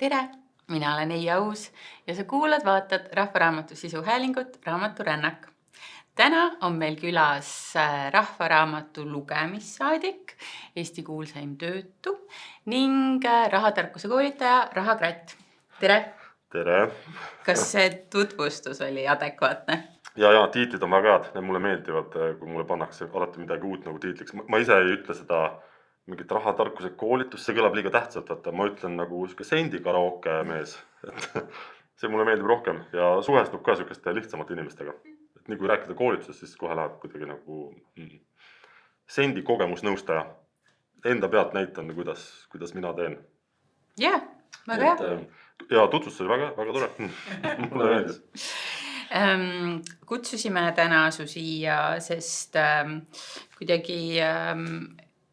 Tere! Mina olen Eija Uus ja sa vaatad Rahvaraamatu sisuhäälingut Raamaturännak. Täna on meil külas Rahvaraamatu lugemissaadik, Eesti kuulsaim töötu ning rahatarkuse koolitaja Raha Kratt. Tere! Tere! Kas see tutvustus oli adekvaatne? Ja tiitlid on väga head, need mulle meeldivad, kui mulle pannakse alati midagi uut nagu tiitliks. Ma ise ei ütle seda mingit rahatarkuse koolitus, see kõlab liiga tähtsalt, ma ütlen nagu sendi karaoke mees. See mulle meeldib rohkem ja suhestub ka sükeste lihtsamate inimestega. Et nii kui rääkida koolitusest, siis kohe läheb kuidagi nagu sendi kogemusnõustaja. Enda pealt näitan, kuidas mina teen. Jah, väga hea. Ja tutvustus oli väga tore. Mulle meeldis. Kutsusime täna su siia, sest kuidagi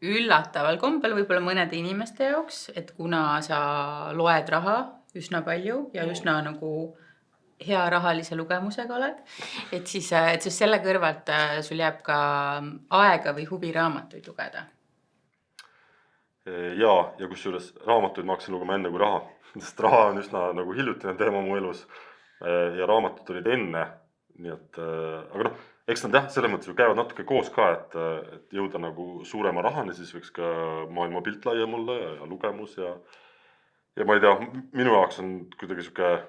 üllataval kombel võib-olla mõnede inimeste jaoks, et kuna sa loed raha üsna palju ja üsna nagu hea rahalise lugemusega oled, et siis selle kõrvalt sul jääb ka aega või huvi raamatuid lugeda. Ja kusjuures raamatuid ma hakkasin lugema enne kui raha, sest raha on üsna nagu hiljutine teema mu elus ja raamatud olid enne, nii et, aga eks nad jah, selles mõttes ju käivad natuke koos ka, et jõuda nagu suurema rahani, siis võiks ka maailma pilt laia mulle ja lugemus ja ma ei tea, minu jaoks on kuidagi siuke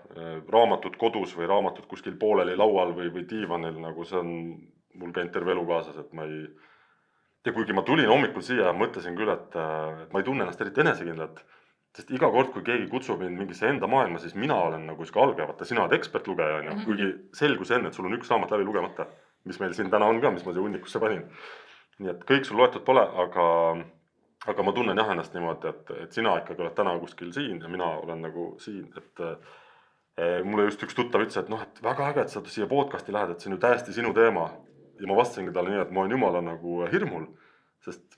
raamatud kodus või raamatud kuskil pooleli laual või diivanil, nagu see on mul käinud terve elu kaasas, et ma ei ja kuigi ma tulin hommikul siia ja mõtlesin küll, et ma ei tunne ennast eriti enesekindlalt, sest iga kord, kui keegi kutsub mind mingisse enda maailma, siis mina olen nagu siuke algevata, sina oled ekspertlugeja, kuigi selgus enne, et sul on üks raamat läbi lugemata, mis meil siin täna on ka, mis ma siia hunnikusse panin. Nii et kõik sul loetud pole, aga ma tunnen jah ennast niimoodi, et sina ikkagi oled täna kuskil siin ja mina olen nagu siin, et mulle just üks tuttav ütles, et väga äge, et sa siia podcasti lähed, et see on ju täiesti sinu teema. Ja ma vastasingi talle nii, et ma olen jumala nagu hirmul, sest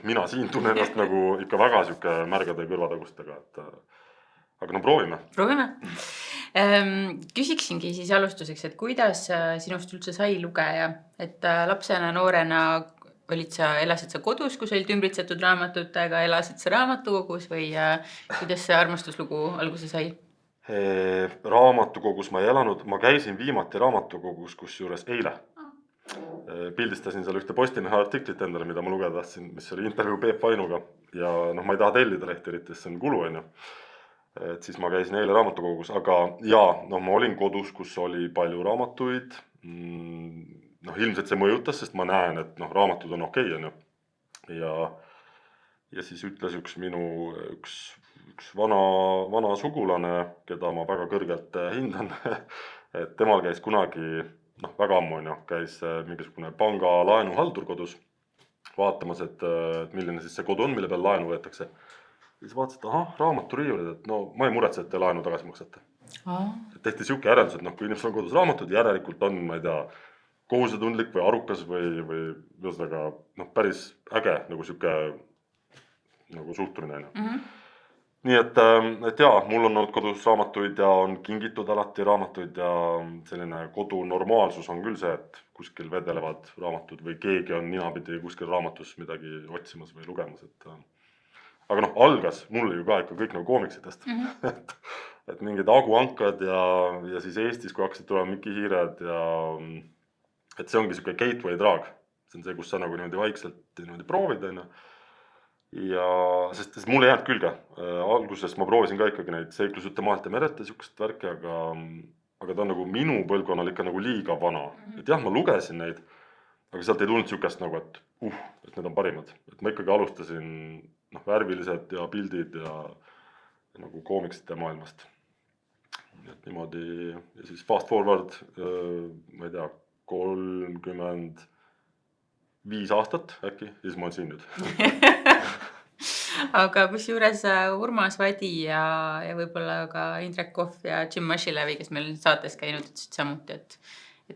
mina siin tunnen ennast nagu ikka väga siuke märgade kõrvatagustega, aga proovime. Proovime. Küsiksingi siis alustuseks, et kuidas sinust üldse sai lugeja, et lapsena, noorena elasid sa kodus, kus olid ümbritsetud raamatutega, elasid sa raamatukogus või kuidas see armastuslugu alguse sai? Raamatukogus ma ei elanud, ma käisin viimati raamatukogus kusjuures eile. Pildistasin seal ühte Postimehe artiklit endale, mida ma lugeda tahtsin, mis oli intervjuu Peep Vainuga ja ma ei taha tellida lehti eriti, see on kulu, et siis ma käisin eile raamatukogus, aga ma olin kodus, kus oli palju raamatuid, ilmselt see mõjutas, sest ma näen, et raamatud on okei, ja siis ütles üks vana sugulane, keda ma väga kõrgelt hindan, et temal käis kunagi väga ammu käis mingisugune panga laenuhaldur kodus vaatamas, et milline siis see kodu on, mille peal laenu võetakse. Ja siis vaatas, et raamaturiiulid, et ma ei muretse, et te laenu tagasi maksate. Tehti siuke järeldus, et kui inimesel on kodus raamatud, järelikult on, ma ei tea, kohusetundlik või arukas või päris äge nagu siuke nagu suhtumine. Nii et mul on olnud kodus raamatuid ja on kingitud alati raamatuid ja selline kodu normaalsus on küll see, et kuskil vedelevad raamatud või keegi on ninapidi kuskil raamatus midagi otsimas või lugemas. Aga algas mulle ju ka ikka kõik nagu koomiksitest. Et mingid Agu Ankad ja siis Eestis, kui hakkasid tulema Miki Hiired ja et see ongi siuke gateway draag. See on see, kus sa nagu niimoodi vaikselt niimoodi proovid. Ja sest mulle jäänud külge. Alguses ma proovisin ka ikkagi neid seiklusjutte maalt ja meret ja siukest värki, aga ta on nagu minu põlvkonnal ikka nagu liiga vana. Et jah, ma lugesin neid, aga sealt ei tulnud siukest nagu, et need on parimad. Et ma ikkagi alustasin värvilised ja pildid ja nagu koomiksite maailmast. Et niimoodi ja siis fast forward, ma ei tea, 35 aastat äkki, siis ma olen siin nüüd. Aga kus juures Urmas Vadi ja võib-olla ka Indrek Kohv ja Jim Mashilevi, kes meil saates käinud, ütlesid samuti, et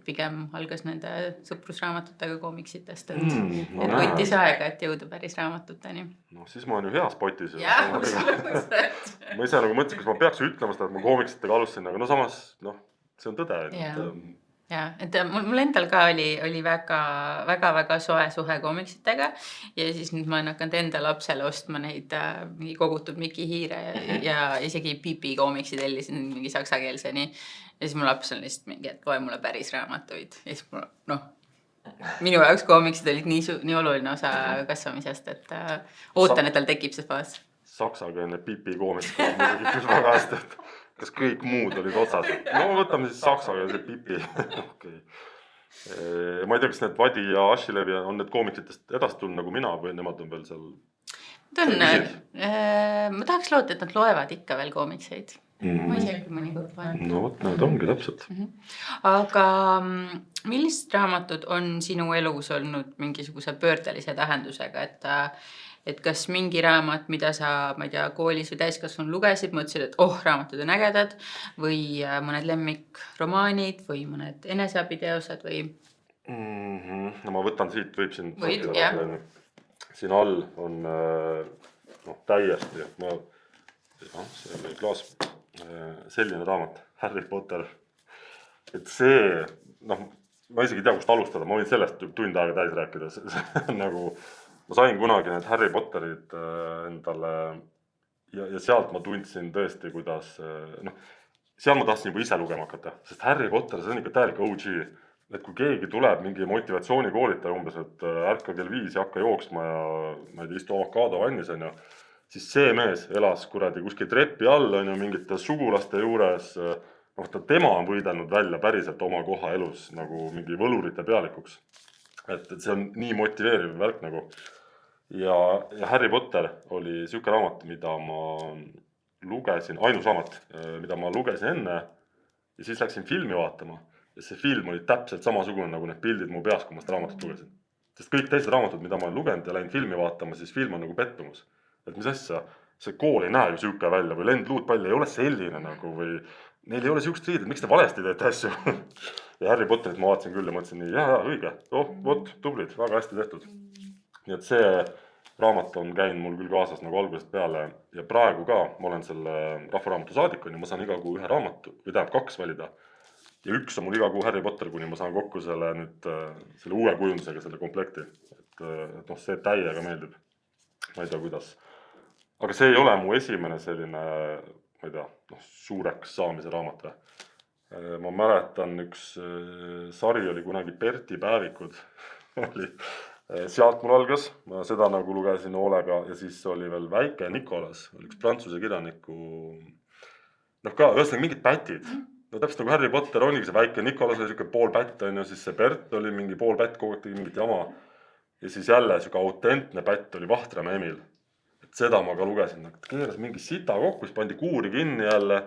pigem algas nende sõprusraamatutega koomiksitest, et võttis aega, et jõuda päris raamatuteni. Siis ma olen ju hea spotis. Jah, ma ise nagu mõtlesin, kas ma peaks ütlema seda, et ma koomiksitega alustasin, aga samas, see on tõde. ja, et mul endal ka oli väga soe suhe koomiksitega ja siis nüüd ma olen hakanud enda lapsele ostma neid mingi kogutud Miki Hiire ja isegi Pipi koomiksi tellisin mingi saksakeelseni ja siis mu laps on lihtsalt mingi, et loe mulle päris raamatuid ja siis mul, minu jaoks koomiksid olid nii oluline osa kasvamisest, et ootan, et tal tekib see faas. Saksakeelne Pipi koomiks kõlab muidugi küll väga hästi, et kas kõik muud olid otsas? No võtame siis saksakeelse Pipi. Okay. Ma ei tea, kas need Vadi ja Ashilevi on need koomiksitest edasi tulnud nagu mina või nemad on veel seal? Ma tahaks loota, et nad loevad ikka veel koomikseid. Ma isegi mõnikord loen. No vot, need ongi täpselt. Aga millised raamatud on sinu elus olnud mingisuguse pöördelise tähendusega, et kas mingi raamat, mida sa, ma ei tea, koolis või täiskasvanu lugesid, mõtlesid, et raamatud on ägedad või mõned lemmikromaanid või mõned eneseabiteosed või? No ma võtan siit, võib siin siin all on täiesti, see oli klaas, selline raamat, Harry Potter, et see, ma isegi ei tea, kust alustada, ma võin sellest tund aega täis rääkida, nagu ma sain kunagi need Harry Potterid endale ja sealt ma tundsin tõesti, kuidas, seal ma tahtsin juba ise lugema hakata, sest Harry Potter, see on ikka täielik OG, et kui keegi tuleb mingi motivatsioonikoolitaja umbes, et ärka kell 5 ja hakka jooksma ja ma ei tea, istu avokaado vannis, siis see mees elas kuradi kuskil trepi all, mingite sugulaste juures, tema on võidelnud välja päriselt oma koha elus nagu mingi võlurite pealikuks. Et see on nii motiveeriv värk nagu. Ja Harry Potter oli siuke raamat, mida ma lugesin, ainus raamat, mida ma lugesin enne ja siis läksin filmi vaatama ja see film oli täpselt samasugune nagu need pildid mu peas, kui ma seda raamatut lugesin. Sest kõik teised raamatud, mida ma olen lugenud ja läinud filmi vaatama, siis film on nagu pettumus. Et mis asja, see kool ei näe ju siuke välja või lendluutpall ei ole selline nagu või neil ei ole siukest riided, miks te valesti teete asju? Ja Harry Potterit ma vaatasin küll ja mõtlesin nii, õige, vot, tublid, väga hästi tehtud. Nii et see raamat on käinud mul küll kaasas nagu algusest peale ja praegu ka ma olen selle rahvaraamatu saadik ja ma saan iga kuu ühe raamatu või tähendab 2 valida. Ja üks on mul iga kuu Harry Potter, kuni ma saan kokku selle uue kujundusega, selle komplekti. Et see täiega meeldib. Ma ei tea, kuidas. Aga see ei ole mu esimene selline, ma ei tea, suureks saamise raamat. Ma mäletan, üks sari oli kunagi Berti päevikud. Sealt mul algas, ma seda nagu lugesin hoolega ja siis oli veel Väike Nikolas, oli üks prantsuse kirjaniku, ka ühesõnaga mingid pätid. No täpselt nagu Harry Potter oligi, see Väike Nikolas oli siuke pool pätt, siis see Bert oli mingi pool pätt, kogu aeg tegi mingit jama. Ja siis jälle siuke autentne pätt oli Vahtramäe Emil. Et seda ma ka lugesin, keeras mingi sita kokku, siis pandi kuuri kinni jälle.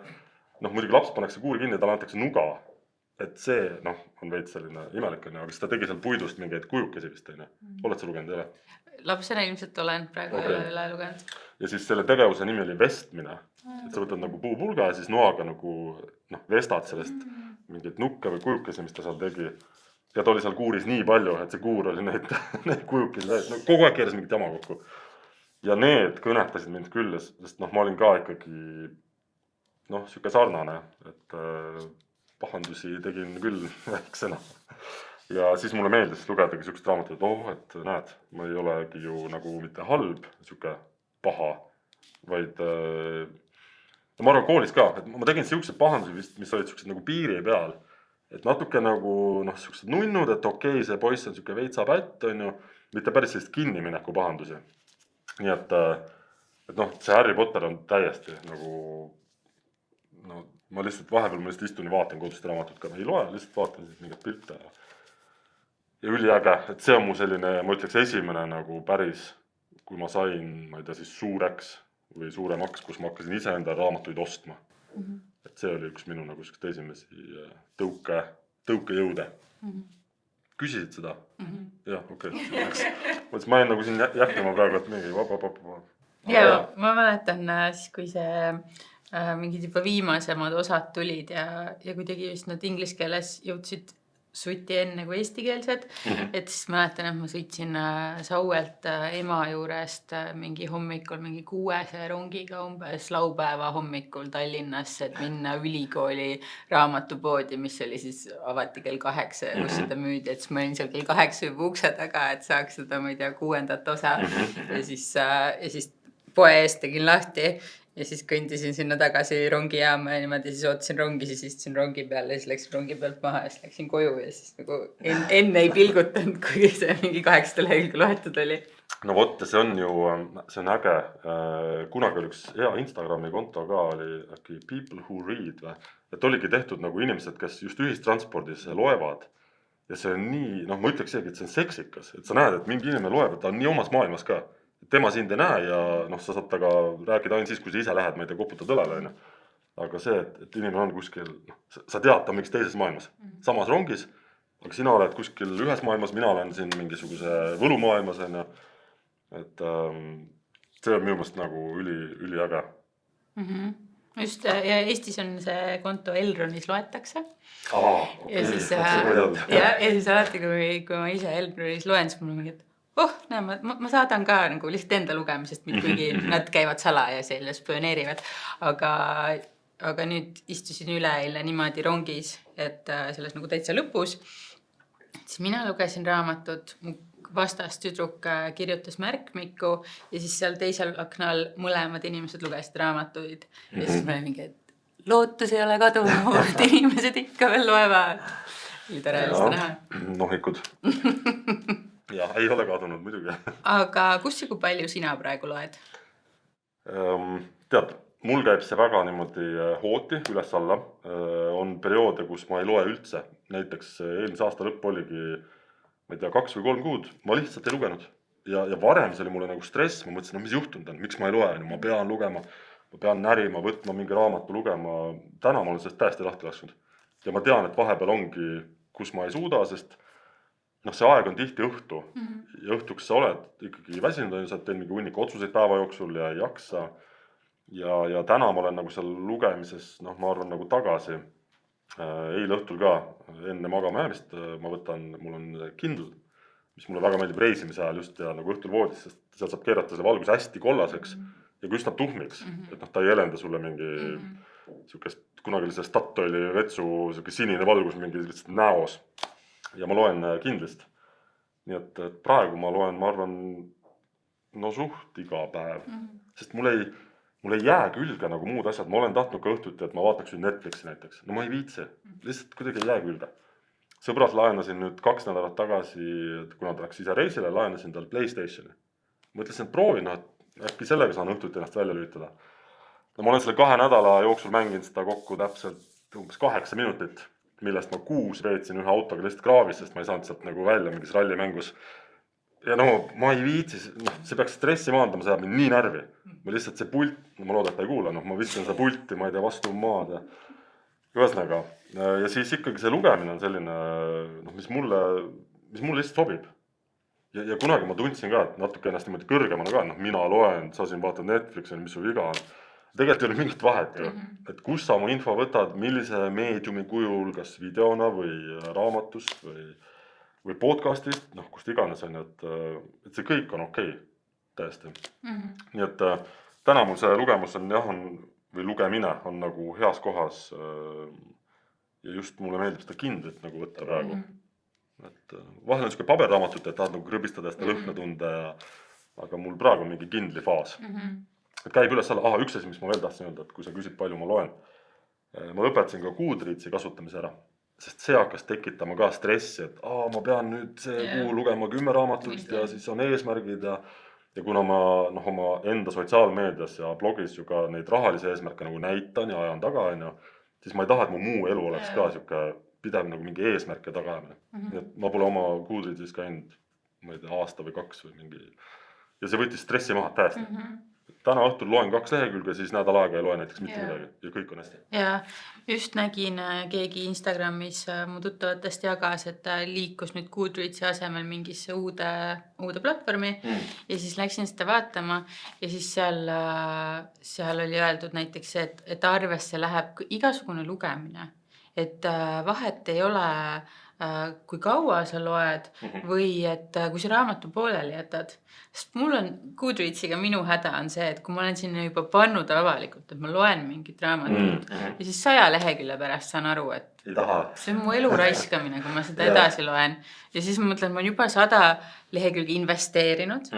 Muidugi laps pannakse kuuri kinni ja talle antakse nuga. Et see, on veits selline imelik, aga siis ta tegi seal puidust mingeid kujukesi vist, oled sa lugenud jälle? Lapsena ilmselt olen, praegu ei ole üle lugenud. Ja siis selle tegevuse nimi oli vestmine. Et sa võtad nagu puupulga ja siis noaga nagu vestad sellest mingit nukke või kujukesi, mis ta seal tegi. Ja ta oli seal kuuris nii palju, et see kuur oli neid kujukesi, kogu aeg keeras mingit jama kokku. Ja need kõnetasid mind küll, sest ma olin ka ikkagi siuke sarnane, et pahandusi tegin küll väiksena. Ja siis mulle meeldis lugedagi siukest raamatut, et näed, ma ei olegi ju nagu mitte halb, siuke paha, vaid ma arvan koolis ka, et ma tegin siukseid pahandusi vist, mis olid siuksed nagu piiri peal, et natuke nagu siuksed nunnud, et okei, see poiss on siuke veitsa pätt, mitte päris sellist kinnimineku pahandusi. Nii et see Harry Potter on täiesti nagu ma lihtsalt vahepeal istun ja vaatan kodust raamatut ka, ei loe, lihtsalt vaatan mingit pilte ja üliäge, et see on mu selline, ma ütleks esimene nagu päris, kui ma sain, ma ei tea, siis suureks või suuremaks, kus ma hakkasin ise enda raamatuid ostma. Et see oli üks minu nagu esimesi tõukejõude. Küsisid seda? Jah, okei. Ma jäin nagu siin jätkama praegu, et mingi Ja ma mäletan siis, kui see mingid juba viimasemad osad tulid ja kuidagi just nad inglise keeles jõudsid suti enne kui eestikeelsed. Et siis mäletan, et ma sõitsin Sauelt ema juurest mingi hommikul mingi 6 rongiga umbes laupäeva hommikul Tallinnasse, et minna ülikooli raamatupoodi, mis oli siis avati kell 8 ja kus seda müüdi, et siis ma olin seal kell 8 juba ukse taga, et saaks seda, ma ei tea, 6. osa ja siis poe eest tegin lahti ja siis kõndisin sinna tagasi rongijaama ja niimoodi siis ootasin rongi, siis istusin rongi peale ja siis läksin rongi pealt maha ja siis läksin koju ja siis nagu enne ei pilgutanud, kui see mingi 8 lehekülge loetud oli. No vot, see on äge. Kunagi oli üks hea Instagrami konto ka, oli äkki People Who Read või? Et oligi tehtud nagu inimesed, kes just ühistranspordis loevad. Ja see on nii, noh ma ütleks isegi, et see on seksikas, et sa näed, et mingi inimene loeb, et ta on nii omas maailmas ka. Tema sind ei näe ja noh, sa saad taga rääkida ainult siis, kui sa ise lähed, ma ei tea, koputad õlele. Aga see, et inimene on kuskil, sa tead, ta on mingis teises maailmas, samas rongis, aga sina oled kuskil ühes maailmas, mina olen siin mingisuguse võlumaailmas. Et see on minu meelest nagu üliäge. Just, ja Eestis on see konto Elronis loetakse. Ja siis alati, kui ma ise Elronis loen, siis mul on mingi, et näe, ma saadan ka nagu lihtsalt enda lugemisest, kuigi nad käivad salaja ja spioneerivad. Aga nüüd istusin üleeile niimoodi rongis, et selles nagu täitsa lõpus. Siis mina lugesin raamatut, mu vastastüdruk kirjutas märkmikku ja siis seal teisel aknal mõlemad inimesed lugesid raamatuid. Ja siis ma olin mingi, et lootus ei ole kadunud, inimesed ikka veel loevad. Oli tore lihtsalt näha. Nohikud. Ja, ei ole kadunud muidugi. Aga kus ja kui palju sina praegu loed? Tead, mul käib see väga niimoodi hooti üles alla. On perioode, kus ma ei loe üldse. Näiteks eelmise aasta lõpp oligi, ma ei tea, 2 või 3 kuud. Ma lihtsalt ei lugenud. Ja varem see oli mulle nagu stress. Ma mõtlesin, mis juhtunud on, miks ma ei loe. Ma pean lugema, ma pean närima, võtma mingi raamatu lugema. Täna ma olen sellest täiesti lahti lasknud. Ja ma tean, et vahepeal ongi, kus ma ei suuda, sest see aeg on tihti õhtu ja õhtuks sa oled ikkagi väsinud, sa teed mingi hunnik otsuseid päeva jooksul ja ei jaksa. Ja täna ma olen nagu seal lugemises, ma arvan nagu tagasi. Eile õhtul ka, enne magama jäämist, mul on Kindle, mis mulle väga meeldib reisimise ajal just ja nagu õhtul voodis, sest seal saab keerata selle valgus hästi kollaseks ja kui üsna tuhmiks, et ta ei elenda sulle mingi siukest, kunagi oli see Statoili vetsu sinine valgus mingi näos. Ja ma loen Kindlist. Nii et praegu ma loen, ma arvan, suht iga päev. Sest mul ei jää külge nagu muud asjad. Ma olen tahtnud ka õhtuti, et ma vaataks nüüd Netflixi näiteks. No ma ei viitsi. Lihtsalt kuidagi ei jää külge. Sõbrad laenasin nüüd 2 nädalat tagasi, kuna ta läks ise reisile, laenasin tal PlayStationi. Mõtlesin, et proovin, äkki sellega saan õhtuti ennast välja lülitada. No ma olen selle 2 nädala jooksul mänginud seda kokku täpselt umbes 8 minutit. Millest ma 6 veetsin ühe autoga lihtsalt kraavis, sest ma ei saanud sealt nagu välja mingis rallimängus. Ja ma ei viitsi, see peaks stressi maandama, see jääb mind nii närvi. Ma lihtsalt see pult, ma loodan, et ta ei kuule, ma viskan seda pulti, ma ei tea, vastu maad ja ühesõnaga. Ja siis ikkagi see lugemine on selline, mis mulle lihtsalt sobib. Ja kunagi ma tundsin ka, et natuke ennast niimoodi kõrgemana ka, mina loen, sa siin vaatad Netflixi, mis sul viga on. Tegelikult ei ole mingit vahet ju, et kus sa oma info võtad, millise meediumi kujul, kas videona või raamatust või podcastist, kust iganes on, et see kõik on okei, täiesti. Nii et täna mul see lugemus on, või lugemine on nagu heas kohas ja just mulle meeldib seda Kindlit nagu võtta praegu. Et vahel on niisugune paberraamatut, et tahad nagu krõbistada seda lõhna tunda, aga mul praegu on mingi Kindli faas. Et käib üles alla, üks asi, mis ma veel tahtsin öelda, et kui sa küsid palju ma loen. Ma õpetasin ka Goodreadsi kasutamise ära, sest see hakkas tekitama ka stressi, et ma pean nüüd see kuu lugema 10 raamatut ja siis on eesmärgid ja kuna ma oma enda sotsiaalmeedias ja blogis ju ka neid rahalisi eesmärke nagu näitan ja ajan taga, siis ma ei taha, et mu muu elu oleks ka siuke pidev nagu mingi eesmärke tagajamine. Nii et ma pole oma Goodreadsis käinud, ma ei tea, aasta või 2 või mingi ja see võttis stressi maha täiesti. Täna õhtul loen 2 lehekülge, siis nädal aega ei loe näiteks mitte midagi ja kõik on hästi. Ja just nägin keegi Instagramis mu tuttavatest jagas, et ta liikus nüüd Goodreadsi asemel mingisse uude platvormi ja siis läksin seda vaatama ja siis seal oli öeldud näiteks, et arvesse läheb igasugune lugemine, et vahet ei ole kui kaua sa loed või et kui sa raamatu pooleli jätad. Sest mul on Goodreads'iga minu häda on see, et kui ma olen sinna juba pannud avalikult, et ma loen mingit raamatut ja siis 100 lehekülje pärast saan aru, et ei taha. see on mu elu raiskamine, kui ma seda edasi loen. Ja siis ma mõtlen, ma olen juba 100 lehekülge investeerinud.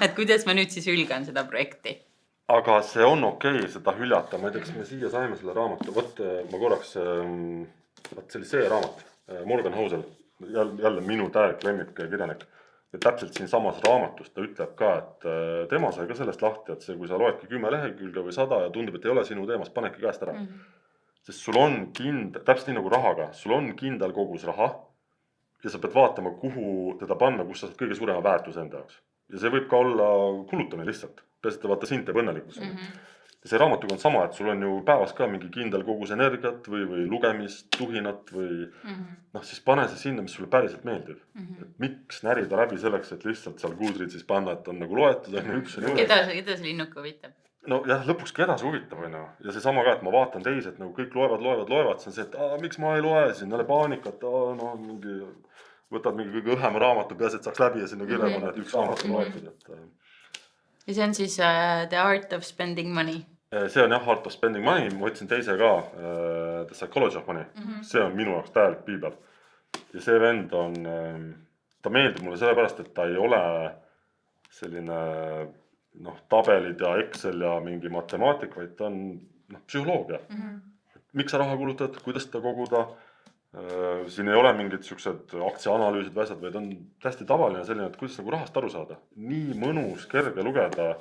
Et kuidas ma nüüd siis hülgan seda projekti? Aga see on okei seda hüljata, ma ei tea, kas me siia saime selle raamatu, ma korraks, see oli see raamat, Morgan Housel, jälle minu täielik lemmik kirjanik. Ja täpselt siin samas raamatus ta ütleb ka, et tema sai ka sellest lahti, et see, kui sa loedki 10 lehekülge või 100 ja tundub, et ei ole sinu teemas, panedki käest ära. Sest sul on täpselt nii nagu rahaga, sul on kindel kogus raha ja sa pead vaatama, kuhu teda panna, kus sa saad kõige suurema väärtuse enda jaoks. Ja see võib ka olla kulutamine lihtsalt. Peaasi, vaata sind teeb õnnelikus. Ja see raamatuga on sama, et sul on ju päevas ka mingi kindel kogus energiat või lugemist, tuhinat või siis pane see sinna, mis sulle päriselt meeldib. Et miks närida läbi selleks, et lihtsalt seal Goodreadsis panna, et on nagu loetud, on üks on juures. Keda see linnuk huvitab? No jah, lõpuks keda see huvitab, on ju. Ja see sama ka, et ma vaatan teised, nagu kõik loevad, see on see, et miks ma ei loe siin, jälle paanikat, võtad mingi kõige õhema raamatu, peas, et saaks läbi ja sinna kirja panna, et üks raamat on loetud. Ja see on siis The Art of Spending Money. See on jah, Art of Spending Money, ma võtsin teise ka, The Psychology of Money. See on minu jaoks täielik piibel. Ja see vend on, ta meeldib mulle sellepärast, et ta ei ole selline tabelid ja Excel ja mingi matemaatik, vaid ta on psühholoogia. Miks sa raha kulutad, kuidas seda koguda? Siin ei ole mingid siuksed aktsiaanalüüsid või asjad, vaid on täiesti tavaline selline, et kuidas nagu rahast aru saada. Nii mõnus, kerge lugeda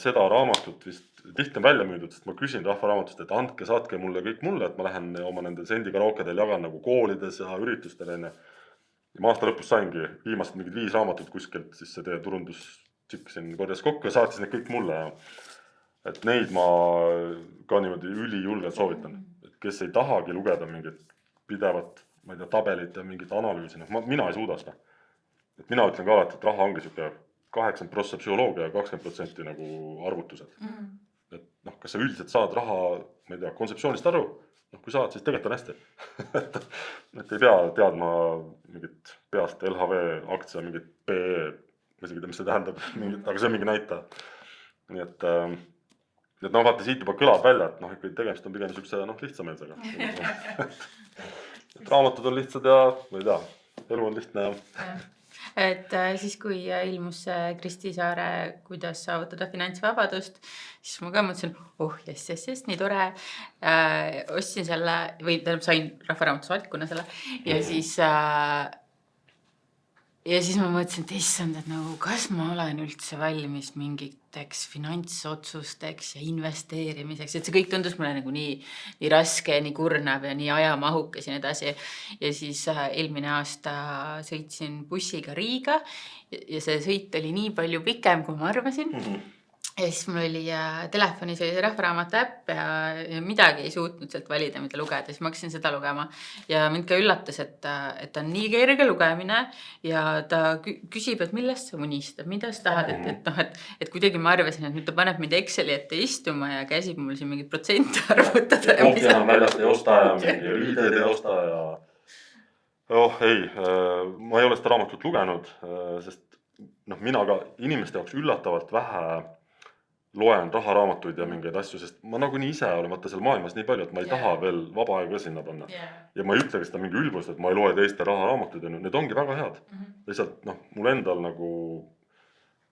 seda raamatut vist tihti on välja müüdud, sest ma küsin rahvaraamatust, et andke, saatke mulle kõik mulle, et ma lähen oma nende sendikaraokedel jagan nagu koolides ja üritustel. Ja ma aasta lõpus saingi viimased mingid 5 raamatut kuskilt, siis see teie turundustsik siin korjas kokku ja saatis need kõik mulle. Et neid ma ka niimoodi ülijulgelt soovitan, et kes ei tahagi lugeda mingit pidevat, ma ei tea, tabelit ja mingit analüüsi, mina ei suuda seda. Et mina ütlen ka alati, et raha ongi siuke 80% psühholoogia ja 20% nagu arvutused. Et kas sa üldiselt saad raha, ma ei tea, kontseptsioonist aru, kui saad, siis tegelikult on hästi. et ei pea teadma mingit peast LHV aktsia, mingit PE, ma isegi tea, mis see tähendab, aga see on mingi näitaja. Nii et vaata siit juba kõlab välja, et ikka tegemist on pigem siukse lihtsameelsega. Raamatud on lihtsad ja, ma ei tea, elu on lihtne ja... Et siis, kui ilmus Kristi Saare kuidas saavutada finantsvabadust, siis ma ka mõtlesin, jess, nii tore. Ostsin selle, või sain rahvaraamatu saatkuna selle ja siis ma mõtlesin, et issand, et kas ma olen üldse valmis mingiteks finantsotsusteks ja investeerimiseks, et see kõik tundus mulle nagu nii raske, nii kurnav ja nii ajamahukes ja nii edasi. Ja siis eelmine aasta sõitsin bussiga Riiga ja see sõit oli nii palju pikem, kui ma arvasin. Ja siis mul oli telefonis oli see rahvaraamatu äpp ja midagi ei suutnud sealt valida, mida lugeda. Siis ma hakkasin seda lugema ja mind ka üllatas, et ta on nii kerge lugemine ja ta küsib, et millest sa unistad, mida sa tahad, et kuidagi ma arvasin, et nüüd ta paneb mind Exceli ette istuma ja käsib mul siin mingid protsente arvutada. Kohvi enam väljast ei osta ja mingi riideid ei osta ja... ei, ma ei ole seda raamatut lugenud, sest mina ka inimeste jaoks üllatavalt vähe loen raharaamatuid ja mingeid asju, sest ma nagunii ise olen vaata seal maailmas nii palju, et ma ei taha veel vaba aega sinna panna. Ja ma ei ütlegi seda mingi ülbust, et ma ei loe teiste raharaamatuid, need ongi väga head. Lihtsalt mul endal nagu,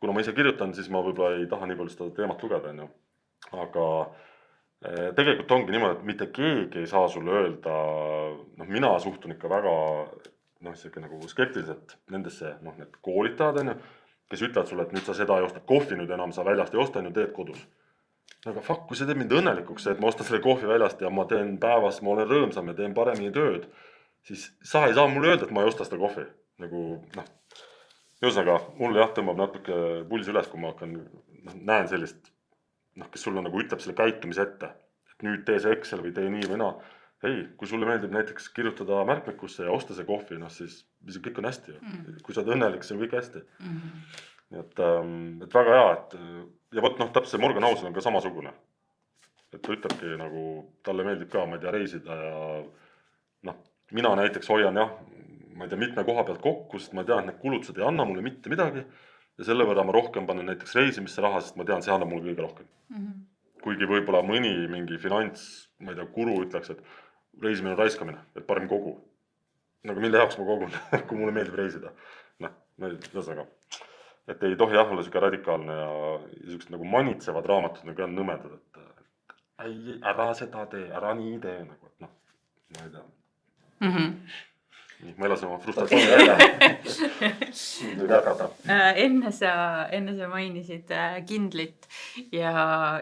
kuna ma ise kirjutan, siis ma võib-olla ei taha nii palju seda teemat lugeda. Aga tegelikult ongi niimoodi, et mitte keegi ei saa sulle öelda, mina suhtun ikka väga nagu skeptiliselt nendesse need koolitajad, kes ütlevad sulle, et nüüd sa seda ei osta kohvi nüüd enam, sa väljast ei osta, nüüd teed kodus. Aga kui see teeb mind õnnelikuks, et ma ostan selle kohvi väljast ja ma teen päevas, ma olen rõõmsam ja teen paremini tööd, siis sa ei saa mulle öelda, et ma ei osta seda kohvi. Ühesõnaga, mulle tõmbab natuke pulsi üles, kui ma näen sellist, kes sulle ütleb selle käitumise ette, et nüüd tee see Excel või tee nii või naa. Ei, kui sulle meeldib näiteks kirjutada märkmikusse ja osta see kohvi, siis kõik on hästi. Kui sa oled õnnelik, see on kõik hästi. Nii et väga hea, ja täpselt see Morgan Housel on ka samasugune. Et ta ütlebki talle meeldib ka, ma ei tea, reisida ja mina näiteks hoian jah, ma ei tea, mitme koha pealt kokku, sest ma tean, et need kulutused ei anna mulle mitte midagi ja selle võrra ma rohkem panen näiteks reisimisse raha, sest ma tean, see annab mulle kõige rohkem. Kuigi võib-olla mõni mingi finants, ma ei tea, guru ütleks, et reisimine on raiskamine, et parem kogu. Nagu mille jaoks ma kogun, kui mulle meeldib reisida. Ühesõnaga, et ei tohi jah olla siuke radikaalne ja siuksed nagu manitsevad raamatud nagu on nõmedad, et ära seda tee, ära nii tee, nagu, et noh, ma ei tea. Ma elasin oma frustratsiooni välja. Nüüd jätkata. Enne sa mainisid Kindlit ja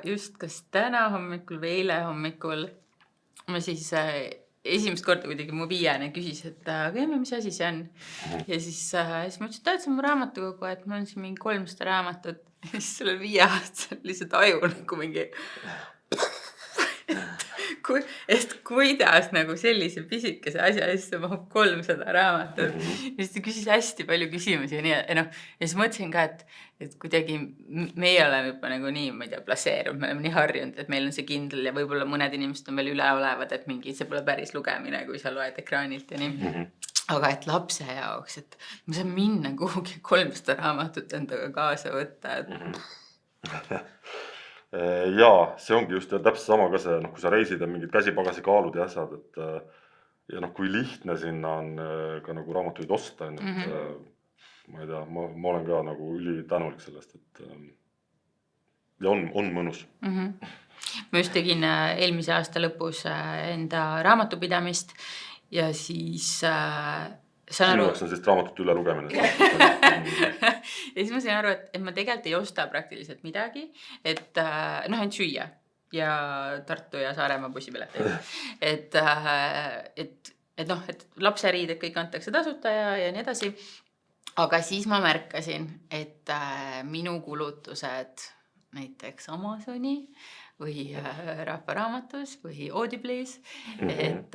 just kas täna hommikul või eile hommikul ma siis esimest korda kuidagi mu viiane küsis, et mis asi see on. Ja siis ma ütlesin, et see on mu raamatukogu, et mul on siin mingi 300 raamatut. Ja siis sellel 5 aastasel lihtsalt aju nagu mingi kuidas nagu sellise pisikese asja sisse mahub 300 raamatut. Ja siis ta küsis hästi palju küsimusi ja siis mõtlesin ka, et kuidagi meie oleme juba nagu nii, ma ei tea, plaseerunud, me oleme nii harjunud, et meil on see Kindle ja võib-olla mõned inimesed on veel üle olevad, et mingi see pole päris lugemine, kui sa loed ekraanilt ja nii. Aga et lapse jaoks, et ma saan minna kuhugi 300 raamatut endaga kaasa võtta, Jaa, see ongi just täpselt sama ka see, kui sa reisid ja mingid käsipagasi kaalud ja asjad, et ja kui lihtne sinna on ka nagu raamatuid osta, et ma ei tea, ma olen ka nagu ülitänulik sellest, et ja on mõnus. Ma just tegin eelmise aasta lõpus enda raamatupidamist ja siis Sinu jaoks on sellist raamatut üle lugemine. Ja siis ma sain aru, et ma tegelikult ei osta praktiliselt midagi, et ainult süüa ja Tartu ja Saaremaa bussipileteid. Et lapseriided kõik antakse tasuta ja nii edasi. Aga siis ma märkasin, et minu kulutused näiteks Amazoni või Rahvaraamatus või Audible'is, et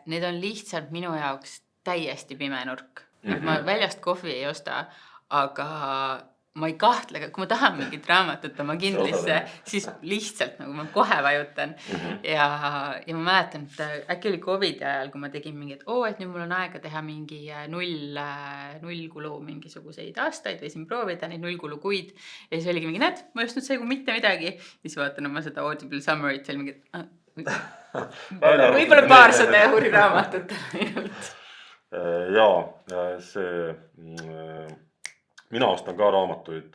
need on lihtsalt minu jaoks täiesti pime nurk. Ma väljast kohvi ei osta, aga ma ei kahtle, kui ma tahan mingit raamatut oma Kindlisse, siis lihtsalt nagu ma kohe vajutan. Ja ma mäletan, et äkki oli COVID ajal, kui ma tegin mingi, et nüüd mul on aega teha mingi nullkulu mingisuguseid aastaid või siin proovida neid nullkulukuid. Ja siis oligi mingi, ma just nüüd segu mitte midagi. Ja siis vaatan oma seda Audible Summary't seal mingi, võib-olla 200 euri raamatut ainult. Jaa, mina ostan ka raamatuid,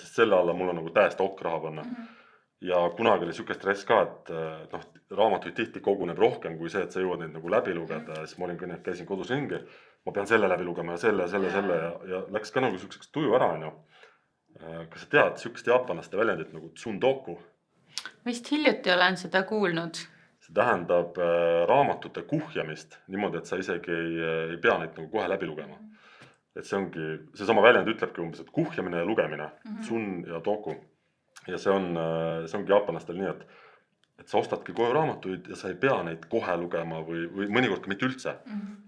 sest selle alla mul on nagu täiesti okk raha panna. Ja kunagi oli siuke stress ka, et raamatuid tihti koguneb rohkem kui see, et sa jõuad neid nagu läbi lugeda. Ja siis ma olin kõne, käisin kodus ringi, ma pean selle läbi lugema ja selle ja läks ka nagu siukseks tuju ära. Kas sa tead siukest jaapanlaste väljendit nagu tsundoku? Vist hiljuti olen seda kuulnud. See tähendab raamatute kuhjamist niimoodi, et sa isegi ei pea neid nagu kohe läbi lugema. Et see ongi, see sama väljend ütlebki umbes, et kuhjamine ja lugemine, tsun ja doku. Ja see ongi jaapanlastel nii, et sa ostadki koju raamatuid ja sa ei pea neid kohe lugema või mõnikord ka mitte üldse.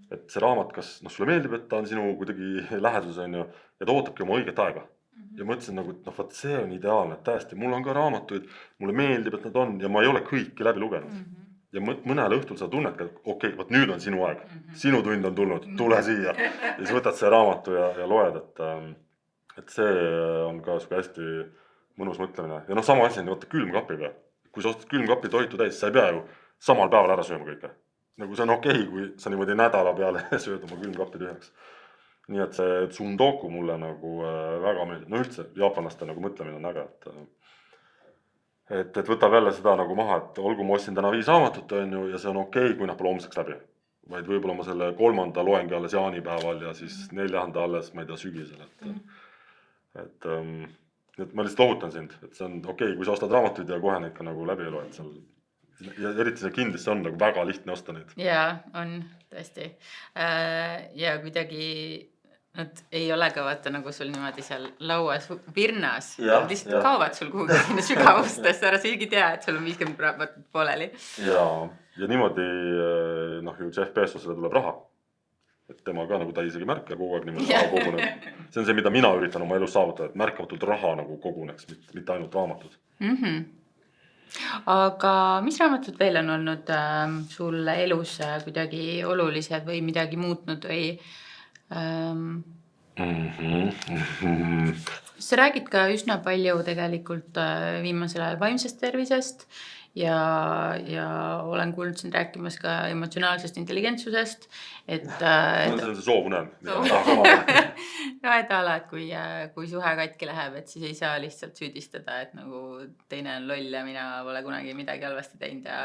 Et see raamat, kas sulle meeldib, et ta on sinu kuidagi läheduses ja ta ootabki oma õiget aega. Ja mõtlesin nagu, et vaat see on ideaalne, et täiesti, mul on ka raamatuid, mulle meeldib, et nad on ja ma ei ole kõiki läbi lugenud. Ja mõnel õhtul sa tunned, et okei, vaat nüüd on sinu aeg, sinu tund on tulnud, tule siia. Ja siis võtad see raamatu ja loed, et see on ka hästi mõnus mõtlemine. Ja sama asi on külmkapiga. Kui sa ostad külmkapi toitu täis, sa ei pea ju samal päeval ära sööma kõike. Nagu see on okei, kui sa niimoodi nädala peale sööd oma külmkapi tühjaks. Nii et see tsundoku mulle nagu väga meeldib. No üldse, jaapanlaste nagu mõtlemine on äge, et võtab jälle seda nagu maha, et olgu ma ostsin täna 5 raamatut ja see on okei, kui nad pole homseks läbi. Vaid võib-olla ma selle 3. loengi alles jaanipäeval ja siis 4. alles, ma ei tea, sügisel. Et ma lihtsalt lohutan sind, et see on okei, kui sa ostad raamatuid ja kohe neid ka nagu läbi loed seal. Ja eriti see Kindlisse on nagu väga lihtne osta neid. Jaa, on tõesti. Ja kuidagi nad ei ole ka vaata nagu sul niimoodi seal lauas virnas. Lihtsalt kaovad sul kuhugi sinna sügavustesse, ära sa isegi tea, et sul on 50 raamatut pooleli. Ja niimoodi ju Jeff Bezosele tuleb raha. Et tema ka nagu ta isegi märka kogu aeg niimoodi raha koguneb. See on see, mida mina üritan oma elus saavutada, et märkamatult raha nagu koguneks, mitte ainult raamatud. Aga mis raamatud veel on olnud sul elus kuidagi olulised või midagi muutnud või sa räägid ka üsna palju tegelikult viimasel ajal vaimsest tervisest ja olen kuulnud sind rääkimas ka emotsionaalsest intelligentsusest, et see on see soovunen, mida ma tahan omada. no et ala, et kui suhe katki läheb, et siis ei saa lihtsalt süüdistada, et nagu teine on loll ja mina pole kunagi midagi halvasti teinud ja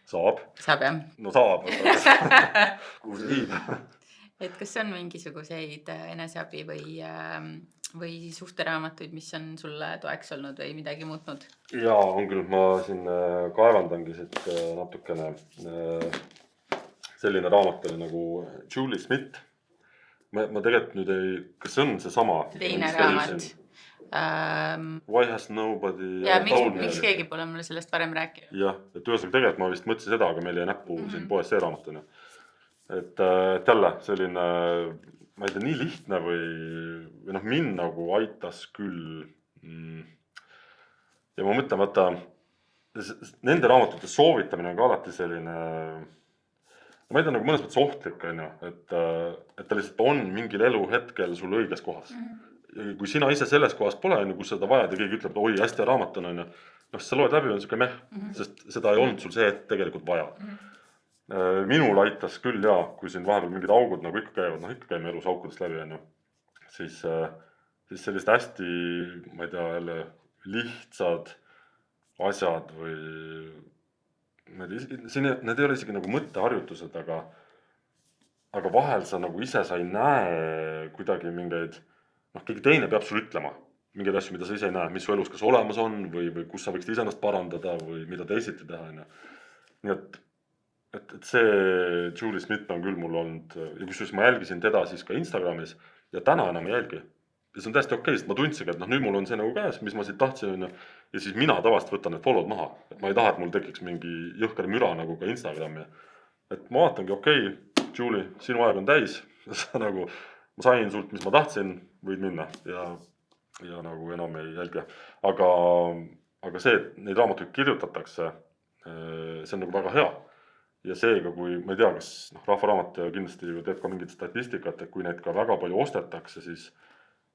Saab. saab jah. No saab. Kuhu see viib? Et kas on mingisuguseid eneseabi või suhteraamatuid, mis on sulle toeks olnud või midagi muutnud? Jaa, on küll, ma siin kaevandangi siit natukene selline raamat oli nagu Julie Smith. Ma tegelikult nüüd ei, kas see on see sama? Teine raamat. Why has nobody ja miks keegi pole mulle sellest varem rääkinud? Jah, et ühesõnaga tegelikult ma vist mõtlesin seda, aga meil jäi näppu siin poes see raamat on. Et jälle selline, ma ei tea, nii lihtne või noh, mind nagu aitas küll. Ja ma mõtlen, vaata, nende raamatute soovitamine on ka alati selline, ma ei tea, nagu mõnes mõttes ohtlik, et ta lihtsalt on mingil eluhetkel sul õiges kohas. Ja kui sina ise selles kohas pole, kus seda vajad ja keegi ütleb, et oi, hästi raamat on, noh, sa loed läbi, on siuke meh, sest seda ei olnud sul see hetk tegelikult vaja. Minul aitas küll jaa, kui siin vahepeal mingid augud nagu ikka käivad, noh ikka käime elus aukudest läbi, siis sellist hästi, ma ei tea, jälle lihtsad asjad või need ei ole isegi nagu mõtteharjutused, aga vahel sa nagu ise sa ei näe kuidagi mingeid, noh, keegi teine peab sul ütlema mingeid asju, mida sa ise ei näe, mis su elus kas olemas on või kus sa võiksid iseennast parandada või mida teisiti teha. Nii et see Julie Smith on küll mul olnud, ja kusjuures ma jälgisin teda siis ka Instagramis ja täna enam ei jälgi. Ja see on täiesti okei, sest ma tundsin, et noh, nüüd mul on see nagu käes, mis ma siit tahtsin, ja siis mina tavaliselt võtan need follow'd maha. Et ma ei taha, et mul tekiks mingi jõhker müra nagu ka Instagrami. Et ma vaatangi, okei, Julie, sinu aeg on täis, nagu ma sain sult, mis ma tahtsin, võid minna ja nagu enam ei jälgi. Aga see, et neid raamatuid kirjutatakse, see on nagu väga hea. Ja seega, kui ma ei tea, kas Rahvaraamat kindlasti ju teeb ka mingit statistikat, et kui neid ka väga palju ostetakse, siis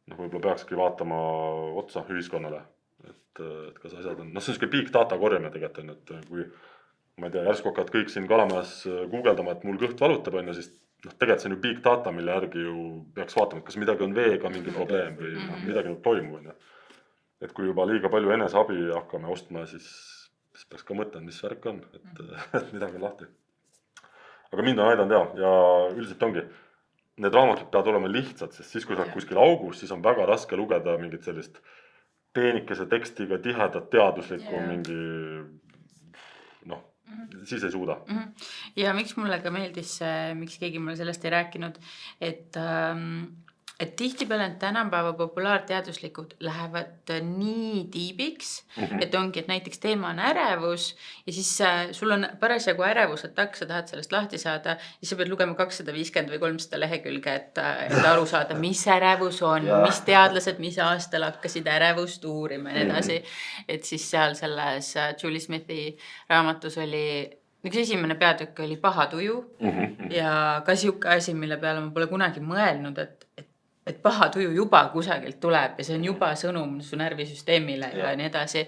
võib-olla peakski vaatama otsa ühiskonnale, et kas asjad on, see on selline big data korjamine tegelikult on, et kui ma ei tea, järsku hakkavad kõik siin Kalamajas guugeldama, et mul kõht valutab on, siis tegelikult see on ju big data, mille järgi ju peaks vaatama, et kas midagi on veega mingi probleem või midagi nüüd toimub. Et kui juba liiga palju eneseabi hakkame ostma, siis peaks ka mõtlema, mis värk on, et midagi on lahti. Aga mind on aidanud ja üldiselt ongi, need raamatud peavad olema lihtsad, sest siis, kui sa oled kuskil augus, siis on väga raske lugeda mingit sellist peenikese tekstiga tihedat teaduslikku mingi, noh, siis ei suuda. Ja miks mulle ka meeldis, miks keegi mulle sellest ei rääkinud, et tihtipeale tänapäeva populaarteaduslikud lähevad nii tiibiks, et ongi, et näiteks teema on ärevus ja siis sul on parasjagu ärevusattakk, sa tahad sellest lahti saada ja sa pead lugema 250 või 300 lehekülge, et aru saada, mis ärevus on, mis teadlased, mis aastal hakkasid ärevust uurima ja nii edasi. Et siis seal selles Julie Smithi raamatus oli üks esimene peatükk oli paha tuju ja ka siuke asi, mille peale ma pole kunagi mõelnud, et paha tuju juba kusagilt tuleb ja see on juba sõnum su närvisüsteemile ja nii edasi.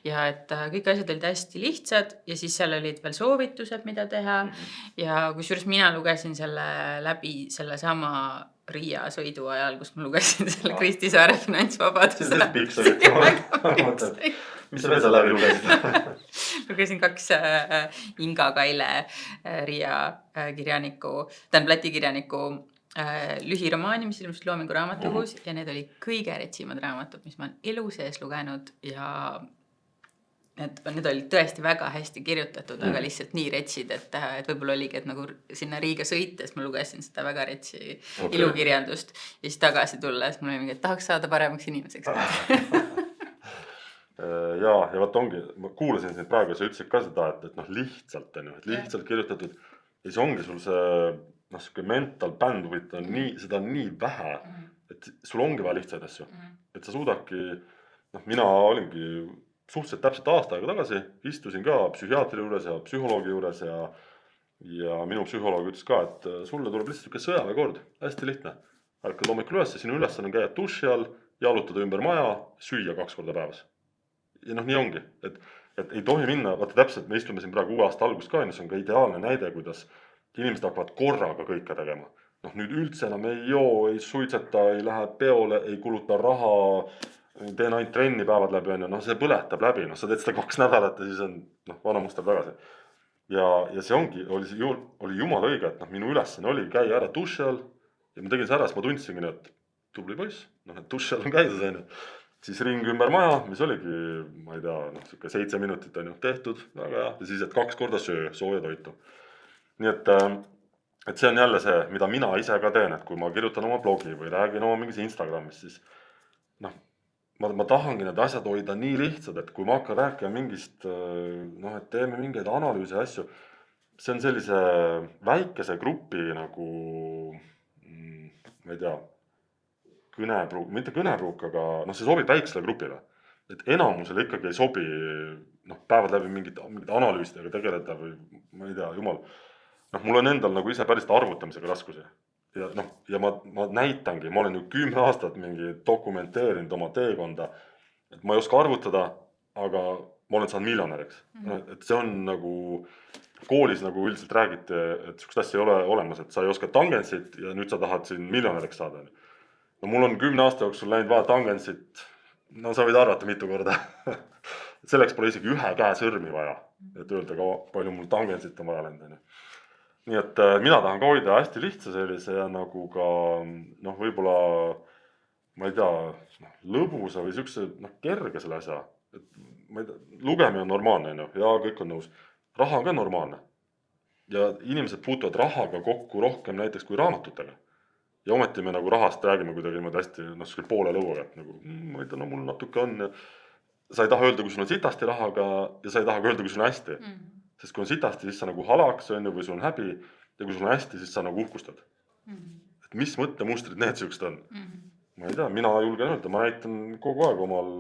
Ja et kõik asjad olid hästi lihtsad ja siis seal olid veel soovitused, mida teha. Ja kusjuures mina lugesin selle läbi selle sama Riia sõidu ajal, kus ma lugesin selle Kristi Saare finantsvabaduse. See piks oli. Mis sa veel läbi lugesid? Lugesin 2 Inga Kaile Riia kirjaniku, Läti kirjaniku lühiromaani, mis ilmus Loomingu raamatukogus ja need oli kõige retsimad raamatud, mis ma olen elu sees lugenud ja need olid tõesti väga hästi kirjutatud, aga lihtsalt nii retsid, et võib-olla oligi, et nagu sinna Riiga sõites ma lugesin seda väga retsi ilukirjandust ja siis tagasi tulles mul oli mingi, et tahaks saada paremaks inimeseks. Ja vaat ongi, ma kuulasin sind praegu ja sa ütlesid ka seda, et lihtsalt on ju, et lihtsalt kirjutatud ja siis ongi sul see mental bandwidth on nii, seda on nii vähe, et sul ongi vaja lihtsaid asju. Et sa suudadki, mina olingi suhteliselt täpselt aasta aega tagasi istusin ka psühhiaatri juures ja psühholoogi juures ja minu psühholoog ütles ka, et sulle tuleb lihtsalt niisugune sõjaväekord, hästi lihtne. Ärkad hommikul üles, sinu ülesanne on käia duši all, jalutada ümber maja, süüa 2 korda päevas. Ja noh, nii ongi, et ei tohi minna, vaata täpselt, me istume siin praegu uue aasta algust ka, see on ka ideaalne näide, kuidas inimesed hakkavad korraga kõike tegema. Noh, nüüd üldse enam ei joo, ei suitseta, ei lähe peole, ei kuluta raha, teen ainult trenni päevad läbi, noh, see põletab läbi, noh, sa teed seda 2 nädalat ja siis on vana muster tagasi. Ja see ongi, oli jumala õige, et noh, minu ülesanne oli käia ära duši all ja ma tegin see ära, siis ma tundsingi, et tubli poiss, noh, et duši all on käidud, siis ring ümber maja, mis oligi, ma ei tea, noh, 7 minutit on ju tehtud, väga hea, ja siis, et 2 korda söö, sooja toitu. Nii et see on jälle see, mida mina ise ka teen, et kui ma kirjutan oma blogi või räägin oma mingis Instagramis, siis noh, ma tahangi need asjad hoida nii lihtsad, et kui ma hakkan rääkima mingist, noh, et teeme mingeid analüüse ja asju, see on sellise väikese grupi nagu, ma ei tea, kõnepruuk, mitte kõnepruuk, aga noh, see sobib väiksele grupile. Et enamusele ikkagi ei sobi, noh, päevad läbi mingid analüüsidega tegeleda või ma ei tea, jumal. Noh, mul on endal nagu ise päris arvutamisega raskusi. Ja noh, ja ma näitangi, ma olen ju 10 aastat mingi dokumenteerinud oma teekonda, et ma ei oska arvutada, aga ma olen saanud miljonäriks. Et see on nagu, koolis nagu üldiselt räägiti, et sükest asja ei ole olemas, et sa ei oska tangentsit ja nüüd sa tahad siin miljonäriks saada. No mul on 10 aasta jooksul läinud vaja tangentsit, no sa võid arvata mitu korda. Selleks pole isegi 1 käe sõrmi vaja, et öelda, palju mul tangentsit on vaja läinud. Nii et mina tahan ka hoida hästi lihtsa sellise ja nagu ka, noh, võib-olla, ma ei tea, lõbusa või sükse, noh, kerge selle asja. Et, ma ei tea, lugemine on normaalne, ja kõik on nõus. Raha on ka normaalne. Ja inimesed puutuvad rahaga kokku rohkem näiteks kui raamatutega. Ja ometi me nagu rahast räägime kuidagi hästi, noh, poole lõuaga, et nagu, ma ei tea, no mul natuke on. Sa ei taha öelda, kui sul on sitasti rahaga ja sa ei taha öelda, kui sul on hästi. Sest kui on sitasti, siis sa nagu halaks või sul on häbi ja kui sul on hästi, siis sa nagu uhkustad. Et mis mõttemustrid need sükst on? Ma ei tea, mina julgen öelda, ma näitan kogu aeg omal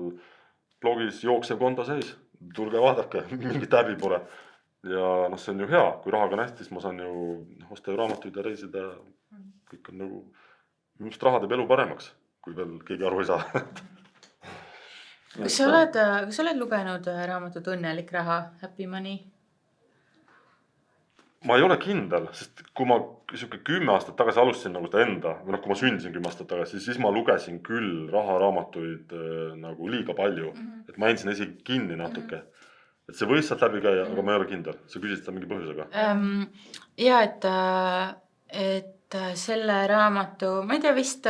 blogis jooksev konto seis. Tulge vaadake, mingit häbi pole. Ja noh, see on ju hea, kui rahaga on hästi, siis ma saan ju osta ju raamatuid ja reisida. Kõik on nagu, minust raha teeb elu paremaks, kui veel keegi aru ei saa. Kas sa oled lugenud raamatut Õnnelik raha, Happy Money? Ma ei ole kindel, sest kui ma 10 aastat tagasi alustasin nagu seda enda, või noh, kui ma sündisin 10 aastat tagasi, siis ma lugesin küll raharaamatuid nagu liiga palju, et ma jäin isegi kinni natuke. Et see võis sealt läbi käia, aga ma ei ole kindel. Sa küsisid seda mingi põhjusega? Ja, et selle raamatu, ma ei tea, vist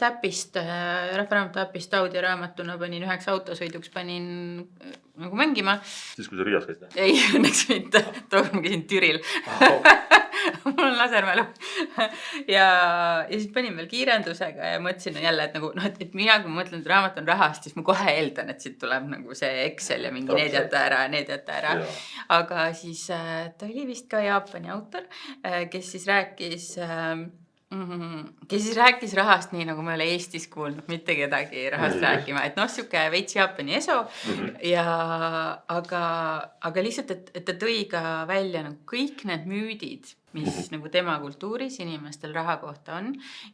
äpist, rahvaraamatu äpist audioraamatuna panin 9 autosõiduks, panin nagu mängima. Siis kui sa Riias käisid? Ei, õnneks mitte, tookord ma käisin Türil. Mul on lasermälu. Ja siis panin veel kiirendusega ja mõtlesin jälle, et nagu, noh, et mina, kui ma mõtlen, et raamat on rahast, siis ma kohe eeldan, et siit tuleb nagu see Excel ja mingi need jätta ära. Aga siis ta oli vist ka Jaapani autor, kes siis rääkis rahast nii, nagu ma ei ole Eestis kuulnud mitte kedagi rahast rääkima, et noh, siuke veits Jaapani eso, aga lihtsalt, et ta tõi ka välja nagu kõik need müüdid, mis nagu tema kultuuris inimestel raha kohta on.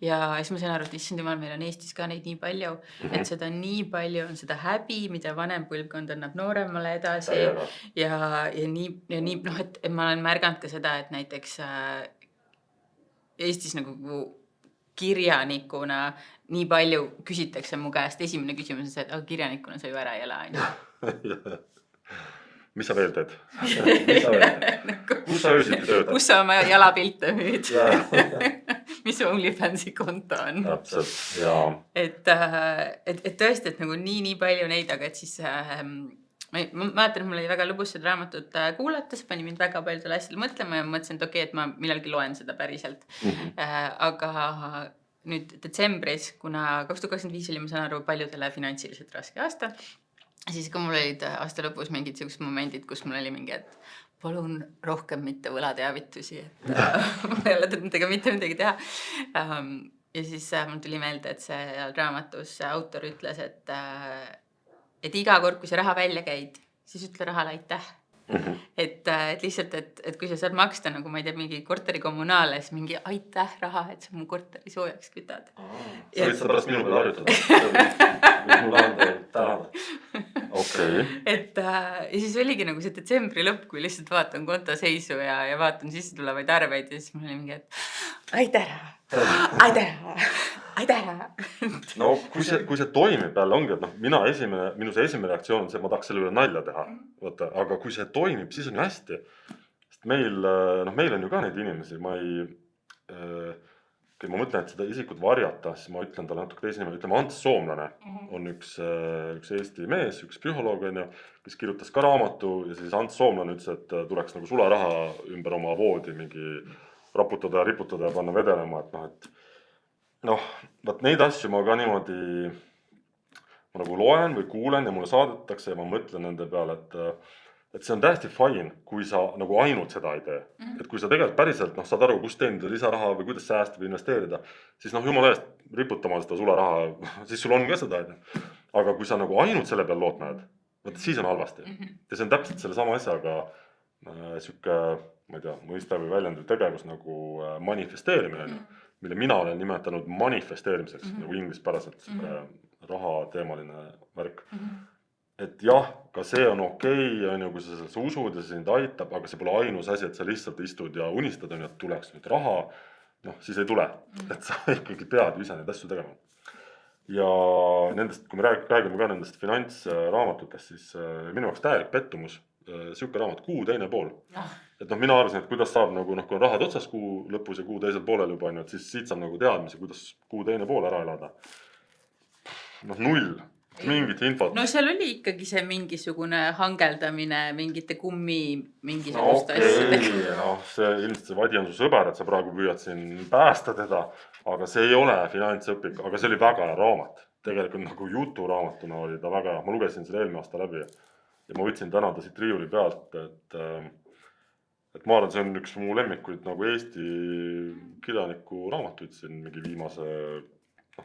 Ja siis ma sain aru, et issand jumal, meil on Eestis ka neid nii palju, et seda nii palju on seda häbi, mida vanem põlvkond annab nooremale edasi. Ja nii, noh, et ma olen märganud ka seda, et näiteks Eestis nagu kirjanikuna nii palju küsitakse mu käest. Esimene küsimus on see, et kirjanikuna sa ju ära ei ela. Mis sa veel teed? Kus sa öösiti töötad? Kus sa oma jalapilte müüd? Mis su OnlyFansi konto on? Täpselt, jaa. Et tõesti, et nagu nii palju neid, aga et siis ma mäletan, et mul oli väga lõbus seda raamatut kuulata, see pani mind väga paljudele asjale mõtlema ja mõtlesin, et okei, et ma millalgi loen seda päriselt. Aga nüüd detsembris, kuna 2025 oli, ma saan aru, paljudele finantsiliselt raske aasta, siis kui mul olid aasta lõpus mingid sellised momendid, kus mul oli mingi, et palun rohkem mitte võlateavitusi, et ma ei ole nendega mitte midagi teha. Ja siis mul tuli meelde, et see raamatus autor ütles, et iga kord, kui sa raha välja käid, siis ütle rahale aitäh. Et lihtsalt, et kui sa saad maksta nagu ma ei tea, mingi korteri kommunaale, siis mingi aitäh raha, et sa mu korteri soojaks kütad. Sa võid seda pärast minu peale harjutada. Mul anda tänada. Okei. Ja siis oligi nagu see detsembri lõpp, kui lihtsalt vaatan kontoseisu ja vaatan sisse tulevaid arveid ja siis mul oli mingi, et aitäh raha, aitäh raha, aitäh raha. No kui see toimib jälle ongi, et minu see esimene reaktsioon on see, et ma tahaks selle üle nalja teha. Vaata, aga kui see toimib, siis on ju hästi. Sest meil on ju ka neid inimesi, kui ma mõtlen, et seda isikut varjata, siis ma ütlen talle natuke teise nime, ütleme Ants Soomlane on üks Eesti mees, üks psühholoog, kes kirjutas ka raamatu ja siis Ants Soomlane ütles, et tuleks nagu sularaha ümber oma voodi mingi raputada ja riputada ja panna vedelema, et vaat neid asju ma ka niimoodi ma nagu loen või kuulen ja mulle saadetakse ja ma mõtlen nende peale, et see on täiesti fine, kui sa nagu ainult seda ei tee. Et kui sa tegelikult päriselt saad aru, kust teenida lisaraha või kuidas säästa või investeerida, siis jumala eest riputama seda sularaha, siis sul on ka seda. Aga kui sa nagu ainult selle peal lootned, siis on halvasti. Ja see on täpselt selle sama asjaga siuke, ma ei tea, mõista või väljendav tegevus nagu manifesteerimine, mille mina olen nimetanud manifesteerimiseks, nagu inglispäraselt raha teemaline värk. Et jah, ka see on okei, kui sa sellesse usud ja see sind aitab, aga see pole ainus asi, et sa lihtsalt istud ja unistad, et tuleks nüüd raha, siis ei tule. Et sa ikkagi pead ise neid asju tegema. Ja nendest, kui me räägime ka nendest finantsraamatutest, siis minu jaoks täielik pettumus, siuke raamat Kuu teine pool. Et mina arvasin, et kuidas saab nagu, kui on rahad otsas kuu lõpus ja kuu teisel poolel juba, et siis siit saab nagu teadmise, kuidas kuu teine pool ära elada. Null. Mingit infot. No seal oli ikkagi see mingisugune hangeldamine, mingite mingisuguste asjadega. See ilmselt see Vadi on su sõber, et sa praegu püüad siin päästa teda, aga see ei ole finantsõpik, aga see oli väga hea raamat. Tegelikult nagu juturaamatuna oli ta väga hea. Ma lugesin selle eelmine aasta läbi ja ma võtsin täna ta siit riiuli pealt, et ma arvan, see on üks mu lemmikuid nagu Eesti kirjaniku raamatuid siin mingi viimase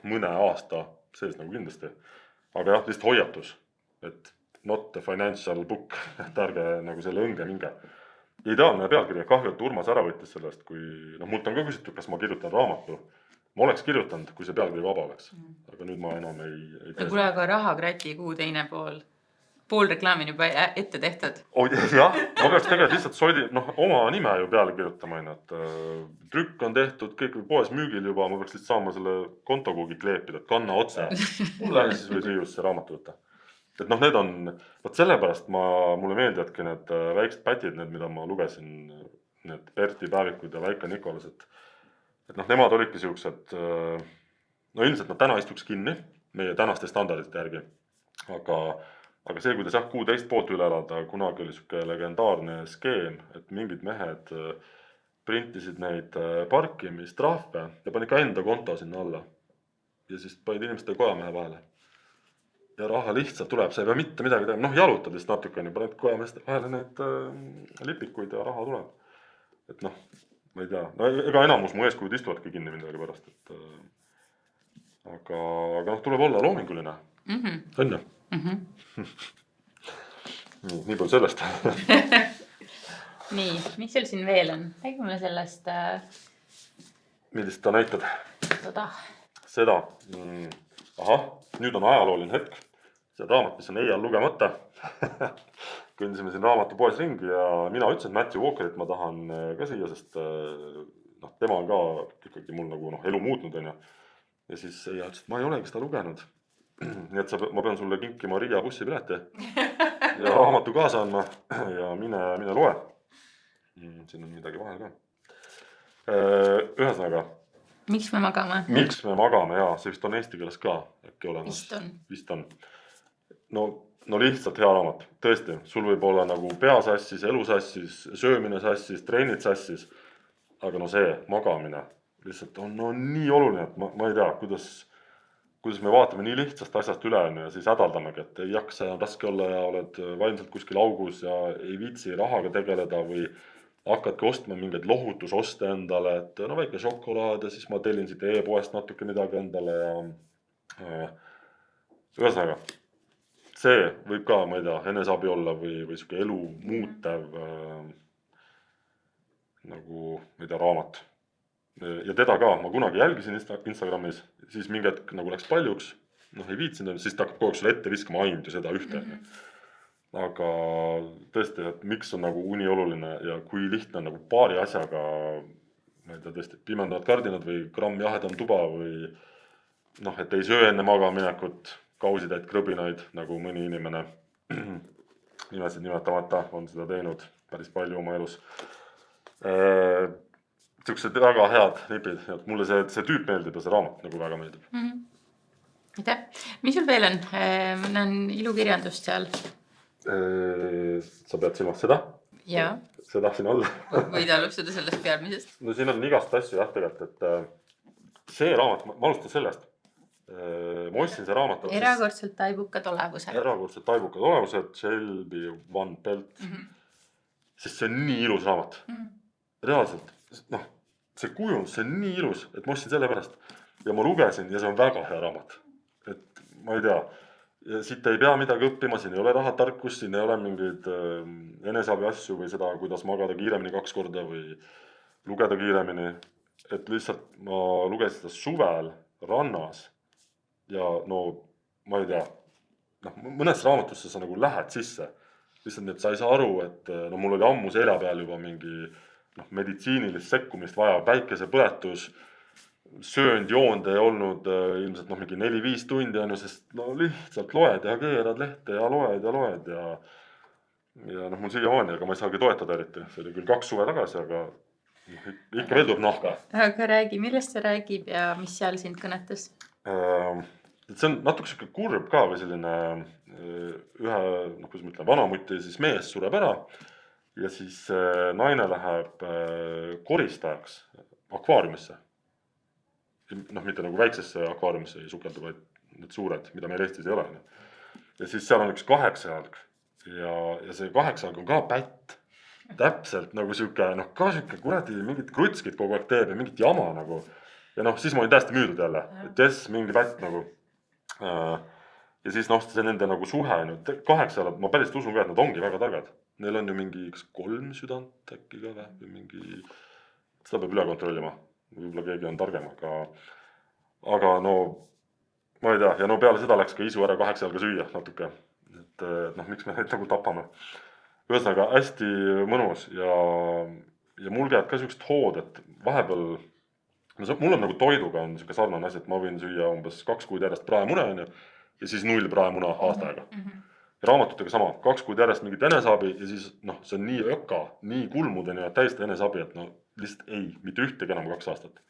mõne aasta sees nagu kindlasti. Aga jah, lihtsalt hoiatus, et not a financial book, et ärge nagu selle õnge minge. Ideaalne pealkiri, kahju, et Urmas ära võttis sellest, kui mult on ka küsitud, kas ma kirjutan raamatu. Ma oleks kirjutanud, kui see pealkiri vaba oleks, aga nüüd ma enam ei tee. Kuule, aga Rahakrati Kuu teine pool. Pool reklaami on juba ette tehtud. Jah, ma peaks tegelikult lihtsalt oma nime ju peale kirjutama, et trükk on tehtud, kõik poes müügil juba, ma peaks lihtsalt saama selle konto kuhugi kleepida, et kanna otse. Mulle siis võid riiusse raamatu võtta. Et need on, sellepärast mulle meeldivadki need väiksed pätid, need, mida ma lugesin, need Berti Päevikud ja Väike Nikolas, et nemad olidki siuksed, ilmselt nad täna istuks kinni meie tänaste standardite järgi, aga see, kuidas kuu teist poolt üle elada, kunagi oli siuke legendaarne skeem, et mingid mehed printisid neid parkimistrahve ja panid ka enda konto sinna alla. Ja siis panid inimeste kojamehe vahele. Ja raha lihtsalt tuleb, sa ei pea mitte midagi tegema. Jalutad lihtsalt natukene, paned kojameeste vahele need lipikuid ja raha tuleb. Et ma ei tea, ega enamus mu eeskujud istuvadki kinni midagi pärast. Aga tuleb olla loominguline. On ju? Nii palju sellest. Nii, mis seal siin veel on? Räägi mulle sellest... Millist ta näitad? Seda. Nüüd on ajalooline hetk. See raamat, mis on eial lugemata. Kõndisime siin raamatupoes ringi ja mina ütlesin Matthew Walkerit ma tahan ka siia, sest tema on ka ikkagi mul nagu elu muutnud. Ja siis eial ütles, et ma ei olegi seda lugenud. Nii et ma pean sulle kinkima Riia bussipileti ja raamatu kaasa andma ja mine loe. Siin on midagi vahel ka. Ühesõnaga. Miks me magame? Miks me magame, jaa. See vist on eesti keeles ka äkki olemas. Vist on. No lihtsalt hea raamat. Tõesti, sul võib olla nagu peasassis, elusassis, söömine sassis, treenid sassis. Aga see magamine lihtsalt on nii oluline, et ma ei tea, kuidas me vaatame nii lihtsast asjast üle ja siis hädaldamegi, et ei jaksa ja on raske olla ja oled vaimselt kuskil augus ja ei viitsi rahaga tegeleda või hakkadki ostma mingeid lohutusoste endale, et väike šokolaad ja siis ma tellin siit e-poest natuke midagi endale ja ühesõnaga, see võib ka, ma ei tea, eneseabi olla või sihuke elu muutev nagu, ma ei tea, raamat. Ja teda ka ma kunagi jälgisin Instagramis, siis mingi hetk nagu läks paljuks, noh ei viitsinud, siis ta hakkab kogu aeg sulle ette viskama ainult ju seda ühte. Aga tõesti, et miks on nagu uni oluline ja kui lihtne on nagu paari asjaga, ma ei tea, tõesti pimendavad kardinad või gramm jahedam tuba või noh, et ei söö enne magaminekut kausitäit krõbinaid, nagu mõni inimene nimesid nimetamata on seda teinud päris palju oma elus. Siuksed väga head nipid, et mulle see tüüp meeldib ja see raamat nagu väga meeldib. Aitäh. Mis sul veel on? Ma näen ilukirjandust seal. Sa pead silmas seda? Jaa. Seda siin all. Võid alustada sellest pealmisest? No siin on igast asju jah tegelikult, et see raamat, ma alustan sellest. Ma ostsin see raamat. Erakordselt taibukad olevused. Erakordselt taibukad olevused, Shelby Van Pelt. Sest see on nii ilus raamat. Reaalselt, noh, see kujund, see on nii ilus, et ma ostsin selle pärast. Ja ma lugesin ja see on väga hea raamat. Et ma ei tea, ja siit ei pea midagi õppima, siin ei ole rahatarkus, siin ei ole mingeid eneseabi asju või seda, kuidas magada kiiremini 2 korda või lugeda kiiremini. Et lihtsalt ma lugesin seda suvel rannas ja no ma ei tea, noh, mõnes raamatusse sa nagu lähed sisse. Lihtsalt et sa ei saa aru, et no mul oli ammu selja peal juba mingi meditsiinilist sekkumist vaja, päikesepõletus, söönd, joond ei olnud ilmselt mingi 4-5 tundi, sest no lihtsalt loed ja keerad lehte ja loed ja noh, mul siiamaani, aga ma ei saagi toetada eriti. See oli küll 2 suve tagasi, aga ikka veel tuleb nahka. Aga räägi, millest see räägib ja mis seal sind kõnetas? See on natuke siuke kurb ka või selline ühe, kuidas ma ütlen, vanamuti siis mees sureb ära ja siis naine läheb koristajaks akvaariumisse. Noh, mitte nagu väiksesse akvaariumisse ei sukeldu, vaid need suured, mida meil Eestis ei ole. Ja siis seal on üks 8-jalg ja see 8-jalg on ka pätt. Täpselt nagu siuke, noh ka siuke kuradi mingit krutskit kogu aeg teeb ja mingit jama nagu. Ja noh, siis ma olin täiesti müüdud jälle, et jess, mingi pätt nagu. Ja siis noh, see nende nagu suhe, 8-jalad, ma päris usun ka, et nad ongi väga targad. Neil on ju mingi 3 südant äkki ka või mingi, seda peab üle kontrollima. Võib-olla keegi on targem, aga no ma ei tea, ja no peale seda läks ka isu ära 8-jalga süüa natuke. Et noh, miks me neid nagu tapame. Ühesõnaga hästi mõnus ja mul käib ka siukest hood, et vahepeal, mul on nagu toiduga on siuke sarnane asi, et ma võin süüa umbes 2 kuud järjest praemune ja siis 0 praemuna aasta aega. Ja raamatutega sama, 2 kuud järjest mingit eneseabi ja siis noh, see on nii öka, nii kulmudeni ja täiesti eneseabi, et no lihtsalt ei, mitte ühtegi enam 2 aastat.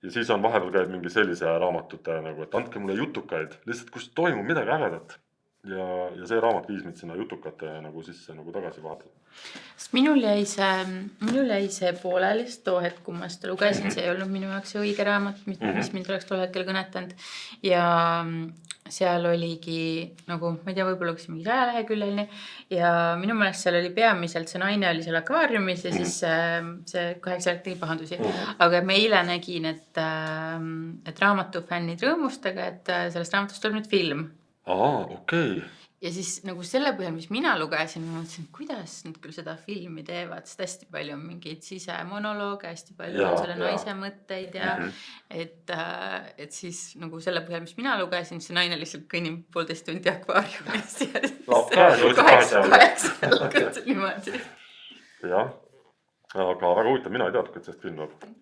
Ja siis on vahepeal käib mingi sellise raamatute nagu, et andke mulle jutukaid, lihtsalt kus toimub midagi ägedat. Ja see raamat viis mind sinna jutukate nagu sisse nagu tagasi vahetada. Sest minul jäi see poolelist too hetk, kui ma seda lugesin, see ei olnud minu jaoks see õige raamat, mis mind oleks tol hetkel kõnetanud. Ja seal oligi nagu, ma ei tea, võib-olla kas mingi 100 leheküljeline ja minu meelest seal oli peamiselt see naine oli seal akvaariumis ja siis see 8 tegi pahandusi. Aga ma eile nägin, et raamatufännid rõõmustega, et sellest raamatust tuleb nüüd film. Okei. Ja siis nagu selle põhjal, mis mina lugesin, ma mõtlesin, kuidas nad küll seda filmi teevad, sest hästi palju on mingeid sisemonolooge, hästi palju on selle naise mõtteid ja et siis nagu selle põhjal, mis mina lugesin, see naine lihtsalt kõnnib 1,5 tundi akvaariumis ja 8 jalgad niimoodi. Jah, aga väga huvitav, mina ei teadnud, et sellest film tuleb.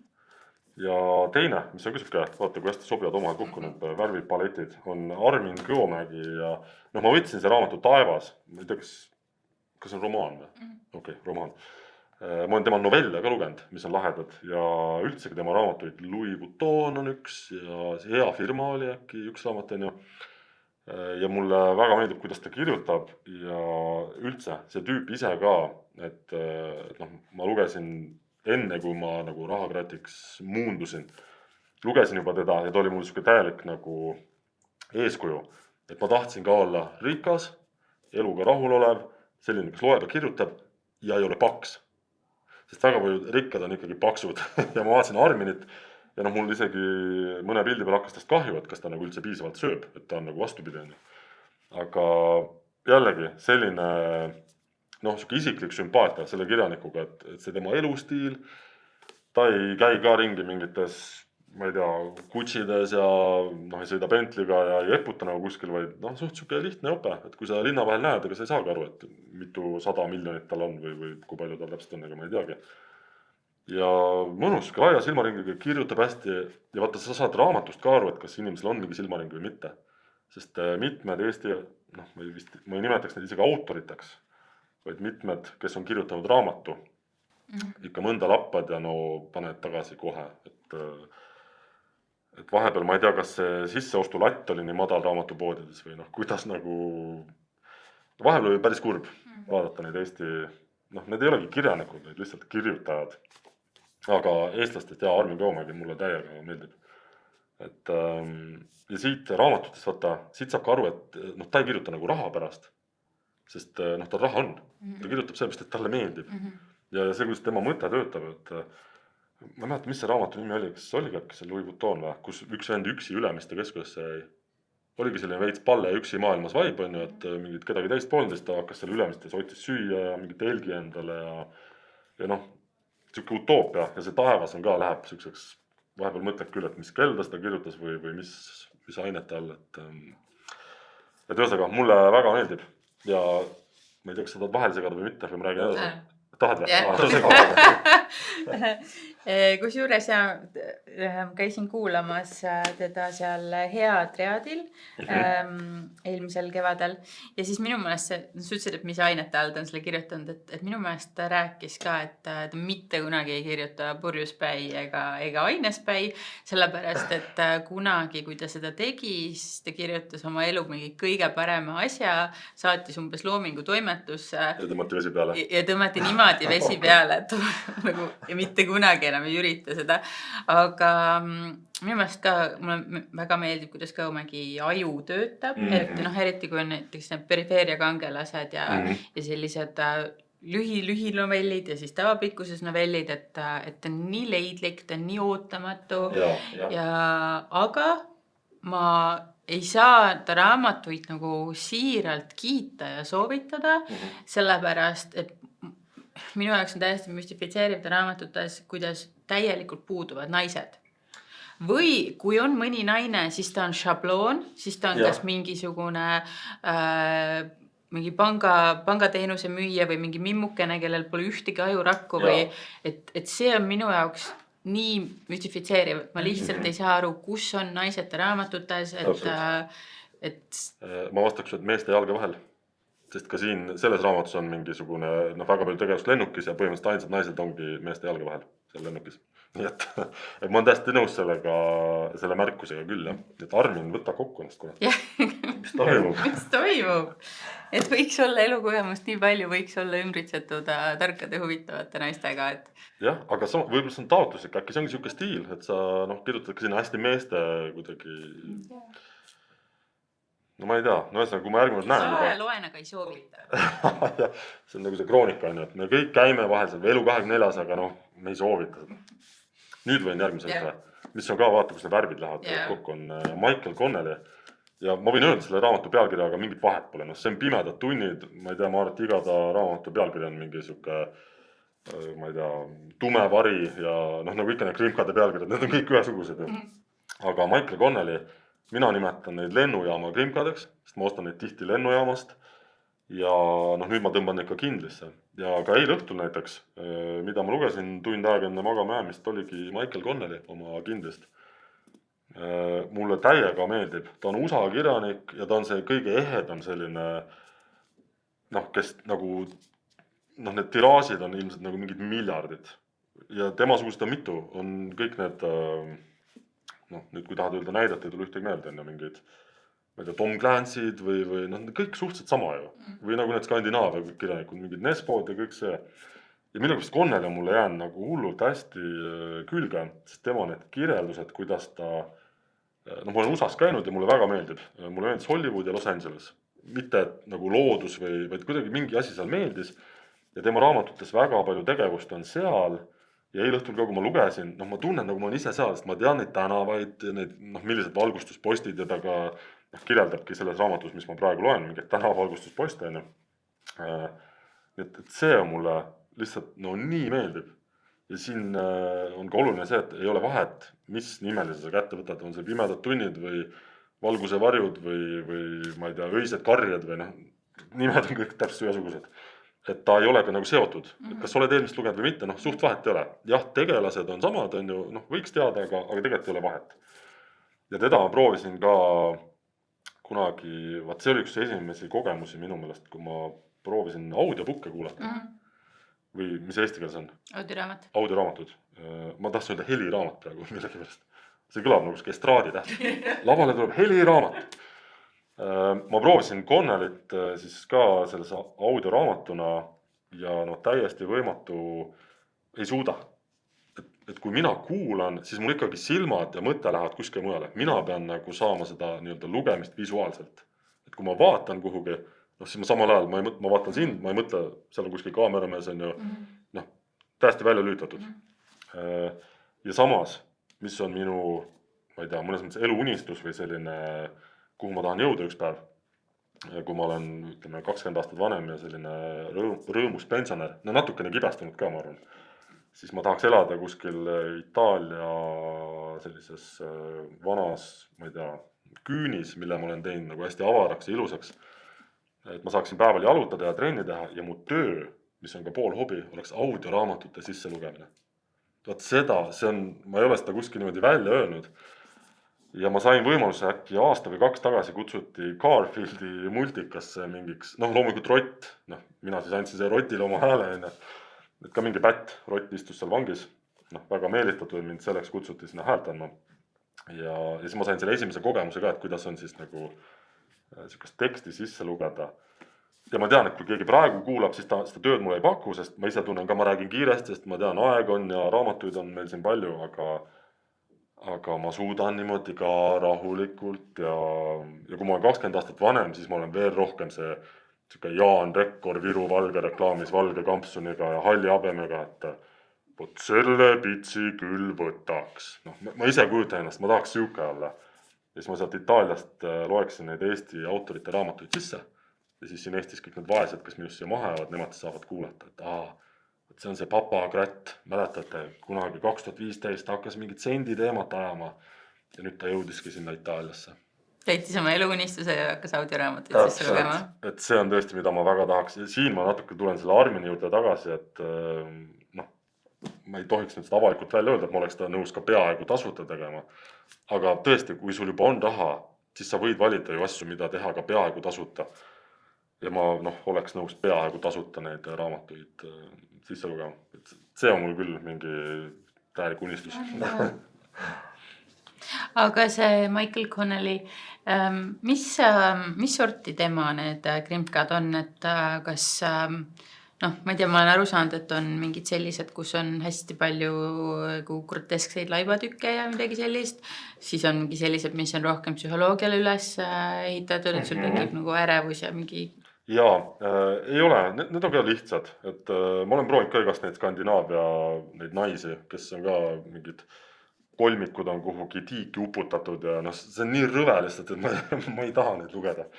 Ja teine, mis on ka siuke, vaata kui hästi sobivad omahel kukkunud värvipaletid, on Armin Kõomägi ja noh, ma võtsin see raamatu Taevas, ma ei tea, kas on romaan või? Okei, romaan. Ma olen tema novelle ka lugenud, mis on lahedad ja üldsegi tema raamatuid Louis Vuitton on üks ja Hea firma oli äkki üks raamat on ju. Ja mulle väga meeldib, kuidas ta kirjutab ja üldse see tüüp ise ka, et noh, ma lugesin enne, kui ma nagu rahakratiks muundusin, lugesin juba teda ja ta oli mul siuke täielik nagu eeskuju. Et ma tahtsin ka olla rikas, eluga rahul olev, selline, kes loeb ja kirjutab ja ei ole paks. Sest väga palju rikkad on ikkagi paksud ja ma vaatasin Arminit ja noh, mul isegi mõne pildi peal hakkas tast kahju, et kas ta nagu üldse piisavalt sööb, et ta on nagu vastupidine. aga jällegi selline sihuke isiklik sümpaatia selle kirjanikuga, et see tema elustiil, ta ei käi ka ringi mingites, ma ei tea, kutsides ja ei sõida Bentley'ga ja ei eputa nagu kuskil, vaid suht sihuke lihtne jope, et kui sa linna vahel näed, ega sa ei saagi aru, et mitu 100 miljonit tal on või kui palju tal täpselt on, ega ma ei teagi. Ja mõnus, laia silmaringiga, kirjutab hästi ja vaata, sa saad raamatust ka aru, et kas inimesel on mingi silmaring või mitte. Sest mitmed Eesti, ma ei nimetaks neid isegi autoriteks, vaid mitmed, kes on kirjutanud raamatu, ikka mõnda lappad ja paned tagasi kohe. Et vahepeal ma ei tea, kas see sisseostulatt oli nii madal raamatupoodides või kuidas vahepeal oli päris kurb vaadata neid Eesti, need ei olegi kirjanikud, need lihtsalt kirjutajad. Aga eestlastest Armin Poomägi mulle täiega meeldib. Ja siit raamatutes, vaata, siit saab ka aru, et ta ei kirjuta nagu raha pärast, sest tal raha on. Ta kirjutab sellest, et talle meeldib. Ja see, kuidas tema mõte töötab, et ma ei mäleta, mis see raamatu nimi oli, kas oligi äkki see Louis Vuitton või, kus üks vend üksi Ülemiste keskusesse jäi. Oligi selline veits palle üksi maailmas vaib, on ju, et mingid kedagi teist polnud, ta hakkas seal Ülemistes, otis süüa ja mingit telgi endale ja siuke utoopia ja see taevas on ka, läheb siukseks, vahepeal mõtled küll, et mis kell ta seda kirjutas või mis ainete all, et ühesõnaga, mulle väga meeldib ja ma ei tea, kas sa tahad vahel segada või mitte, või ma räägin edasi. Tahad või? Kusjuures käisin kuulamas teda seal Hea Triadil eelmisel kevadel ja siis minu meelest sa ütlesid, et mis ainete all ta on selle kirjutanud, et minu meelest ta rääkis ka, et ta mitte kunagi ei kirjuta purjuspäi ega ainespäi, sellepärast, et kunagi, kui ta seda tegi, siis ta kirjutas oma elu mingi kõige parema asja, saatis umbes Loomingu toimetusse ja tõmmati vesi peale. Ja tõmmati niimoodi vesi peale, et nagu ja mitte kunagi enam ei ürita seda. Aga minu meelest ka mulle väga meeldib, kuidas Kõumägi aju töötab, et eriti kui on näiteks need perifeeria kangelased ja sellised lühinovellid ja siis tavapikkuses novellid, et ta on nii leidlik, ta on nii ootamatu aga ma ei saa ta raamatuid nagu siiralt kiita ja soovitada, sellepärast, et minu jaoks on täiesti müstifitseeriv ta raamatutes, kuidas täielikult puuduvad naised. Või kui on mõni naine, siis ta on šabloon, siis ta on kas mingisugune mingi pangateenuse müüja või mingi mimmukene, kellel pole ühtegi ajurakku või et see on minu jaoks nii müstifitseeriv, et ma lihtsalt ei saa aru, kus on naised raamatutes, et ma vastaks, et meeste jalge vahel, sest ka siin selles raamatus on mingisugune väga palju tegevust lennukis ja põhimõtteliselt ainsad naised ongi meeste jalge vahel seal lennukis. Nii et ma olen täiesti nõus selle märkusega küll, jah. Et Armin, võta kokku ennast kurat. Mis toimub? Mis toimub? Et võiks olla elukogemust nii palju, võiks olla ümbritsetud tarkade huvitavate naistega, et jah, aga võib-olla see on taotluslik, äkki see ongi siuke stiil, et sa kirjutad ka sinna hästi meeste kuidagi ma ei tea, ühesõnaga, kui ma järgmine näen juba loen, aga ei soovita. See on nagu see kroonika on ju, et me kõik käime vahel seal Elu 24, aga me ei soovita seda. Nüüd võin järgmise ette, mis on ka, vaata, kus need värvid lähevad, kokku on Michael Connelly ja ma võin öelda selle raamatu pealkirjaga mingit vahet pole, see on Pimedad tunnid, ma ei tea, ma arvan, et iga ta raamatu pealkiri on mingi siuke, ma ei tea, Tume vari ja nagu ikka need krimkade pealkirjad, need on kõik ühesugused ju. Aga Michael Connelly, mina nimetan neid lennujaama krimkadeks, sest ma ostan neid tihti lennujaamast ja nüüd ma tõmban neid ka kindlisse. Ja ka eile õhtul näiteks, mida ma lugesin tund aega enne magama jäämist, oligi Michael Connelly oma kindlist. Mulle täiega meeldib, ta on USA kirjanik ja ta on see kõige ehedam selline, kes nagu, need tiraažid on ilmselt nagu mingid miljardid ja temasugused on mitu, on kõik need, nüüd kui tahad öelda näidet, ei tule ühtegi meelde enne mingid, ma ei tea, Tom Clancy'd või kõik suhteliselt sama ju. Või nagu need Skandinaavia kirjanikud, mingid Nespod ja kõik see. Ja millegipärast Connelly on mulle jäänud nagu hullult hästi külge, sest tema need kirjeldused, kuidas ta, ma olen USAs käinud ja mulle väga meeldib. Mulle meeldis Hollywood ja Los Angeles. Mitte nagu loodus vaid kuidagi mingi asi seal meeldis. Ja tema raamatutes väga palju tegevust on seal. ja eile õhtul ka, kui ma lugesin, noh, ma tunnen, nagu ma olen ise seal, sest ma tean neid tänavaid, neid, noh, millised valgustuspostid ja ta ka kirjeldabki selles raamatus, mis ma praegu loen, mingeid tänavavalgustusposte, on ju. Et see on mulle lihtsalt no nii meeldib. Ja siin on ka oluline see, et ei ole vahet, mis nimelise sa kätte võtad, on see pimedad tunnid või valguse varjud või ma ei tea, öised karjad või noh, nimed on kõik täpselt ühesugused. Et ta ei ole ka nagu seotud. Et kas oled eelmist lugenud või mitte, noh, suht vahet ei ole. Jah, tegelased on samad, on ju, noh, võiks teada, aga tegelikult ei ole vahet. Ja teda ma proovisin ka kunagi, vaat see oli üks esimesi kogemusi minu meelest, kui ma proovisin audiobukke kuulata. Või mis eesti keeles on? Audioraamat. Audioraamatud. Ma tahtsin öelda heliraamat praegu millegi pärast. See kõlab nagu estraadi täht. Lavale tuleb heliraamat. Ma proovisin Connelit siis ka selles audioraamatuna ja no täiesti võimatu ei suuda. Et kui mina kuulan, siis mul ikkagi silmad ja mõte lähevad kuskile mujale. Mina pean nagu saama seda nii-öelda lugemist visuaalselt. Et kui ma vaatan kuhugi, noh, siis ma samal ajal, ma vaatan sind, ma ei mõtle, seal on kuskil kaameramees on ju, noh, täiesti välja lüütatud. Ja samas, mis on minu, ma ei tea, mõnes mõttes eluunistus või selline, kuhu ma tahan jõuda üks päev, kui ma olen, ütleme, 20 aastat vanem ja selline rõõmus pensionär, no natukene kibestunud ka, ma arvan, siis ma tahaks elada kuskil Itaalia sellises vanas, ma ei tea, küünis, mille ma olen teinud nagu hästi avaraks ja ilusaks. Et ma saaksin päeval jalutada ja trenni teha ja mu töö, mis on ka pool hobi, oleks audioraamatute sisse lugemine. Vaat seda, see on, ma ei ole seda kuskil niimoodi välja öelnud. Ja ma sain võimaluse äkki aasta või 2 tagasi kutsuti Garfieldi multikasse mingiks, noh, loomulikult rott, noh, mina siis andsin see rotile oma hääle, et ka mingi pätt, rott istus seal vangis, noh, väga meelitatud, mind selleks kutsuti sinna häält andma. Ja siis ma sain selle esimese kogemuse ka, et kuidas on siis nagu sellist teksti sisse lugeda. Ja ma tean, et kui keegi praegu kuulab, siis ta seda tööd mulle ei paku, sest ma ise tunnen ka, ma räägin kiiresti, sest ma tean, aeg on ja raamatuid on meil siin palju, aga ma suudan niimoodi ka rahulikult ja kui ma olen 20 aastat vanem, siis ma olen veel rohkem see Jaan Rekkor Viru Valge reklaamis valge kampsuniga ja halli habemega, et vot selle pitsi küll võtaks. Noh, ma ise kujutan ennast, ma tahaks siuke olla. Ja siis ma sealt Itaaliast loeksin neid Eesti autorite raamatuid sisse. Ja siis siin Eestis kõik need vaesed, kes minust siia maha jäävad, nemad saavad kuulata, et see on see Papa Kratt, mäletate, kunagi 2015 hakkas mingit sendi teemat ajama ja nüüd ta jõudiski sinna Itaaliasse. Täitis oma eluunistuse ja hakkas audioraamatid sisse lugema. Et see on tõesti, mida ma väga tahaks. Ja siin ma natuke tulen selle Armini juurde tagasi, et noh, ma ei tohiks nüüd seda avalikult välja öelda, et ma oleks seda nõus ka peaaegu tasuta tegema. Aga tõesti, kui sul juba on raha, siis sa võid valida ju asju, mida teha ka peaaegu tasuta. Ja ma oleks nõus peaaegu tasuta neid raamatuid sisse lugema. Et see on mul küll mingi täielik unistus. Aga see Michael Connelly, mis sorti tema need krimkad on, et kas, ma ei tea, ma olen aru saanud, et on mingid sellised, kus on hästi palju groteskseid laibatükke ja midagi sellist, siis on mingi sellised, mis on rohkem psühholoogiale üles ehitatud, et sul tekib nagu ärevus ja mingi... Jaa, ei ole, need on ka lihtsad, et ma olen proovinud ka igast neid Skandinaavia neid naisi, kes on ka mingid kolmikud on kuhugi tiiki uputatud ja see on nii rõve lihtsalt, et ma ei taha neid lugeda.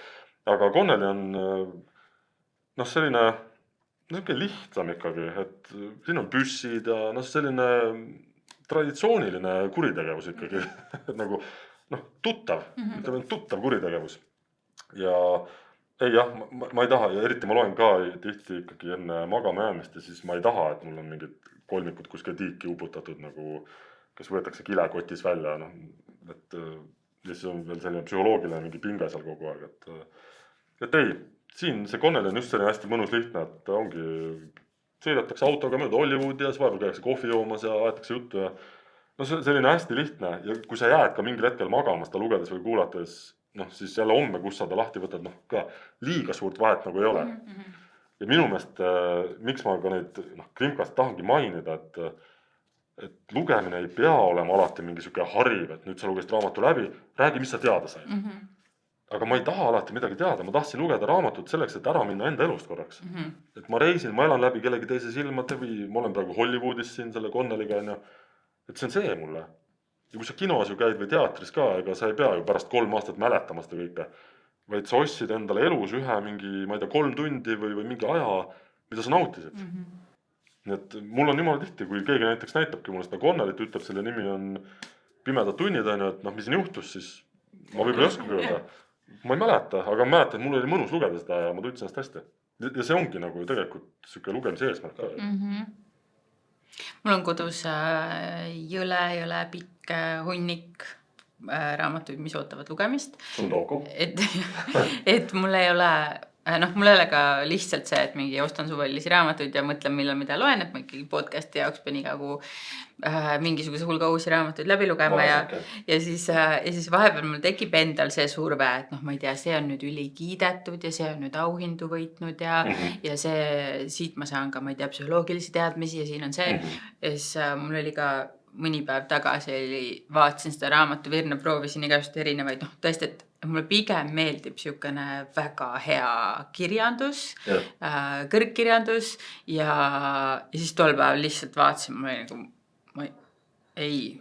Aga Connelly on selline lihtsam ikkagi, et siin on püssid ja selline traditsiooniline kuritegevus ikkagi, nagu tuttav, ütleme tuttav kuritegevus. Ja ei jah, ma ei taha ja eriti ma loen ka tihti ikkagi enne magama jäämist ja siis ma ei taha, et mul on mingid kolmikud kuskil tiiki uputatud nagu kes võetakse kilekotis välja, et siis on veel selline psühholoogiline mingi pinge seal kogu aeg, et ei, siin see Connelly on just selline hästi mõnus lihtne, et ongi, sõidetakse autoga mööda Hollywoodi ja siis vahepeal käiakse kohvi joomas ja aetakse juttu ja see on selline hästi lihtne ja kui sa jääd ka mingil hetkel magama seda lugedes või kuulates, siis jälle homme, kus sa ta lahti võtad, ka liiga suurt vahet nagu ei ole. Ja minu meelest, miks ma ka neid krimkast tahangi mainida, et lugemine ei pea olema alati mingi selline hariv, et nüüd sa lugesid raamatu läbi, räägi, mis sa teada said. aga ma ei taha alati midagi teada, ma tahtsin lugeda raamatut selleks, et ära minna enda elust korraks. Et ma reisin, ma elan läbi kellegi teise silmade või ma olen praegu Hollywoodis siin selle Connelliga, on ju. Et see on see mulle. Ja kui sa kinos ju käid või teatris ka, ega sa ei pea ju pärast 3 aastat mäletama seda kõike, vaid sa ostsid endale elus ühe mingi, ma ei tea, 3 tundi või mingi aja, mida sa nautisid. Nii et mul on niimoodi tihti, kui keegi näiteks näitabki mulle seda Connellit, ütleb, selle nimi on Pimedad tunnid, on ju, et noh, mis siin juhtus, siis ma võib-olla ei oskagi öelda. Ma ei mäleta, aga ma mäletan, et mul oli mõnus lugeda seda ja ma tundsin ennast hästi. Ja see ongi nagu tegelikult siuke lugemise eesmärk. Mul on kodus jõle pikk hunnik raamatuid, mis ootavad lugemist. See on tooku. Et mul ei ole, mul ei ole ka lihtsalt see, et mingi ostan suvelisi raamatuid ja mõtlen, millal mida loen, et ma ikkagi podcasti jaoks pean iga kuu mingisuguse hulga uusi raamatuid läbi lugema ja siis vahepeal mul tekib endal see surve, et ma ei tea, see on nüüd ülikiidetud ja see on nüüd auhindu võitnud ja see, siit ma saan ka, ma ei tea, psühholoogilisi teadmisi ja siin on see. Ja siis mul oli ka mõni päev tagasi vaatasin seda raamatu virna, proovisin igast erinevaid, tõesti, et mulle pigem meeldib siukene väga hea kirjandus, kõrgkirjandus ja siis tol päev lihtsalt vaatasin, ma ei,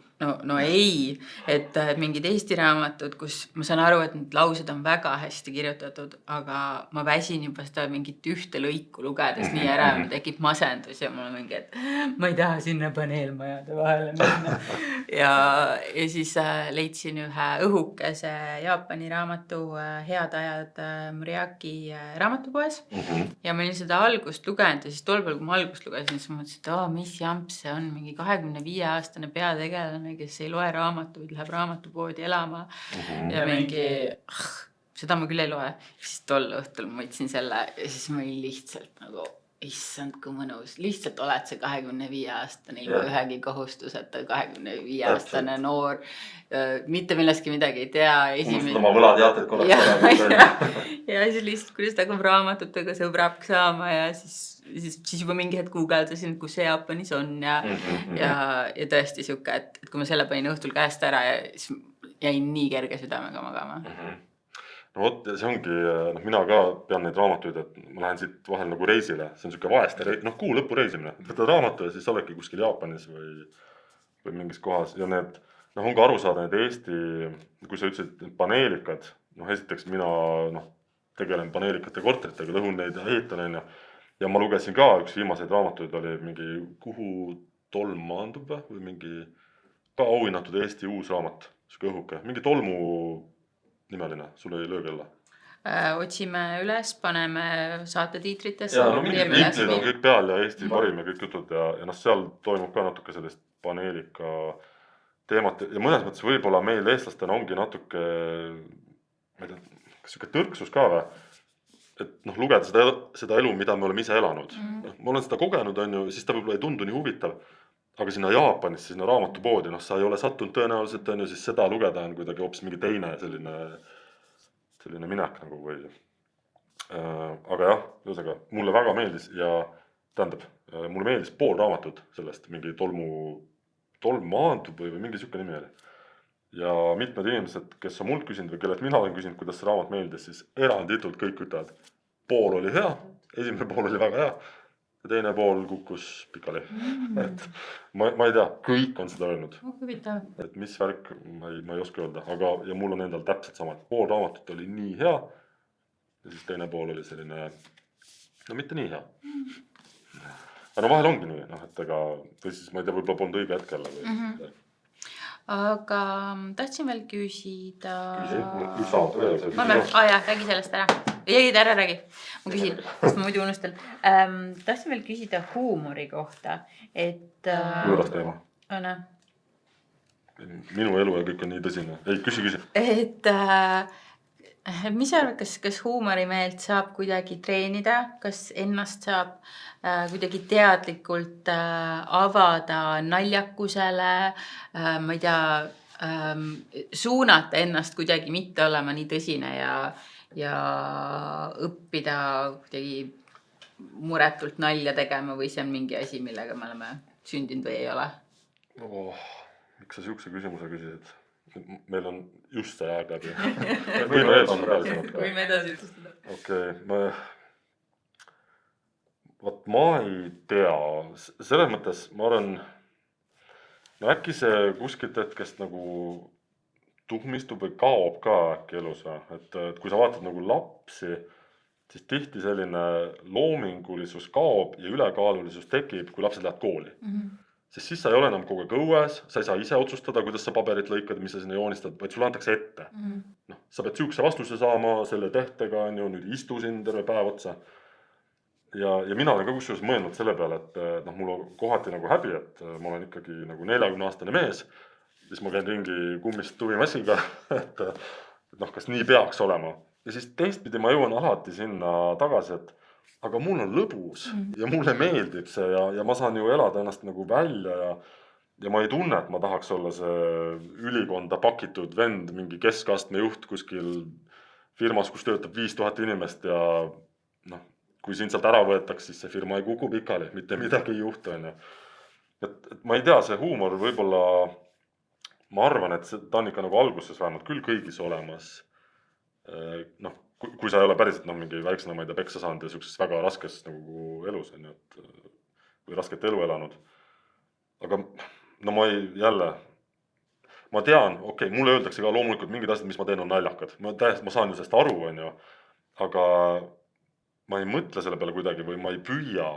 et mingid Eesti raamatud, kus ma saan aru, et need laused on väga hästi kirjutatud, aga ma väsin juba seda mingit ühte lõiku lugedes nii ära, mul tekib masendus ja mul on mingi, et ma ei taha sinna paneelmajade vahele minna. Ja siis leidsin ühe õhukese Jaapani raamatu Head ajad Muriaki raamatupoes ja ma olin seda algust lugenud ja siis tol päeval, kui ma algust lugesin, siis ma mõtlesin, et mis jamps see on, mingi 25-aastane peategelane, kes ei loe raamatuid, läheb raamatupoodi elama ja mingi, seda ma küll ei loe. Siis tol õhtul ma võtsin selle ja siis ma olin lihtsalt nagu, issand kui mõnus, lihtsalt oled see 25-aastane ilma ühegi kohustuseta 25-aastane noor, mitte millestki midagi ei tea. Unustad oma võlateated korraks. Ja siis lihtsalt, kuidas ta hakkab raamatutega sõbraks saama ja siis juba mingi hetk guugeldasin, kus see Jaapanis on ja tõesti siuke, et kui ma selle panin õhtul käest ära ja siis jäin nii kerge südamega magama. No vot, see ongi, mina ka pean neid raamatuid, et ma lähen siit vahel nagu reisile, see on siuke vaeste, kuu lõpu reisimine, võtad raamatu ja siis oledki kuskil Jaapanis või mingis kohas ja need, on ka aru saada need Eesti, kui sa ütlesid paneelikad, esiteks mina tegelen paneelikate korteritega, lõhun neid ja ehitan, ja ma lugesin ka üks viimaseid raamatuid, oli mingi Kuhu tolm maandub või mingi ka auhinnatud Eesti uus raamat, siuke õhuke, mingi tolmu nimeline, sul ei löö kella. Otsime üles, paneme saate tiitritesse. Ja mingid tiitrid on kõik peal ja Eesti parim ja kõik jutud ja seal toimub ka natuke sellist paneelika teemat ja mõnes mõttes võib-olla meil eestlastena ongi natuke, ma ei tea, kas siuke tõrksus ka või? Et lugeda seda elu, mida me oleme ise elanud. Ma olen seda kogenud, siis ta võib-olla ei tundu nii huvitav, aga sinna Jaapanisse, sinna raamatupoodi, sa ei ole sattunud tõenäoliselt, siis seda lugeda on kuidagi hoopis mingi teine selline minek nagu või. Aga jah, ühesõnaga, mulle väga meeldis ja tähendab, mulle meeldis pool raamatut sellest, mingi tolm maandub või mingi siuke nimi oli. Ja mitmed inimesed, kes on mult küsinud või kellelt mina olen küsinud, kuidas see raamat meeldis, siis eranditult kõik ütlevad, pool oli hea, esimene pool oli väga hea ja teine pool kukkus pikali. Et ma ei tea, kõik on seda öelnud. Et mis värk, ma ei oska öelda, aga ja mul on endal täpselt sama, et pool raamatut oli nii hea ja siis teine pool oli selline, mitte nii hea. Aga vahel ongi nii, et ega, või siis ma ei tea, võib-olla polnud õige hetkel või aga tahtsin veel küsida. Üks raamat. Räägi sellest ära. Ära räägi. Ma küsin, sest ma muidu unustan. Tahtsin veel küsida huumori kohta. Võõras teema. Minu elu ja kõik on nii tõsine. Ei, küsi. Et mis sa arvad, kas huumorimeelt saab kuidagi treenida? Kas ennast saab kuidagi teadlikult avada naljakusele, ma ei tea, suunata ennast kuidagi mitte olema nii tõsine ja õppida kuidagi muretult nalja tegema või see on mingi asi, millega me oleme sündinud või ei ole? Miks sa siukse küsimuse küsisid? meil on just see aeg läbi. Võime veel panna peale sõnad ka. Võime edasi ütustada. Okei, ma ei tea, selles mõttes ma arvan, no äkki see kuskilt hetkest nagu tuhmistub või kaob ka äkki elus või, et kui sa vaatad nagu lapsi, siis tihti selline loomingulisus kaob ja ülekaalulisus tekib, kui lapsed lähevad kooli. Sest siis sa ei ole enam kogu aeg õues, sa ei saa ise otsustada, kuidas sa paberit lõikad, mis sa sinna joonistad, vaid sulle antakse ette. Noh, sa pead sihukese vastuse saama selle tehtega, on ju, nüüd istu siin terve päev otsa. Ja mina olen ka kusjuures mõelnud selle peale, et noh, mul on kohati nagu häbi, et ma olen ikkagi nagu 40-aastane mees, siis ma käin ringi kummist tuvimassiga, et noh, kas nii peaks olema. Ja siis teistpidi ma jõuan alati sinna tagasi, et aga mul on lõbus ja mulle meeldib see ja ma saan ju elada ennast nagu välja ja ma ei tunne, et ma tahaks olla see ülikonda pakitud vend, mingi keskastme juht kuskil firmas, kus töötab 5000 inimest ja noh, kui sind sealt ära võetaks, siis see firma ei kuku pikali, mitte midagi ei juhtu, on ju. Et ma ei tea, see huumor võib-olla, ma arvan, et ta on ikka nagu alguses vähemalt küll kõigis olemas. Noh, kui sa ei ole päriselt mingi väiksena, ma ei tea, peksa saanud ja sellises väga raskes nagu elus, on ju, või rasket elu elanud. Aga no ma tean, okei, mulle öeldakse ka loomulikult mingid asjad, mis ma teen on naljakad. Ma saan ju sellest aru, on ju, aga ma ei mõtle selle peale kuidagi või ma ei püüa.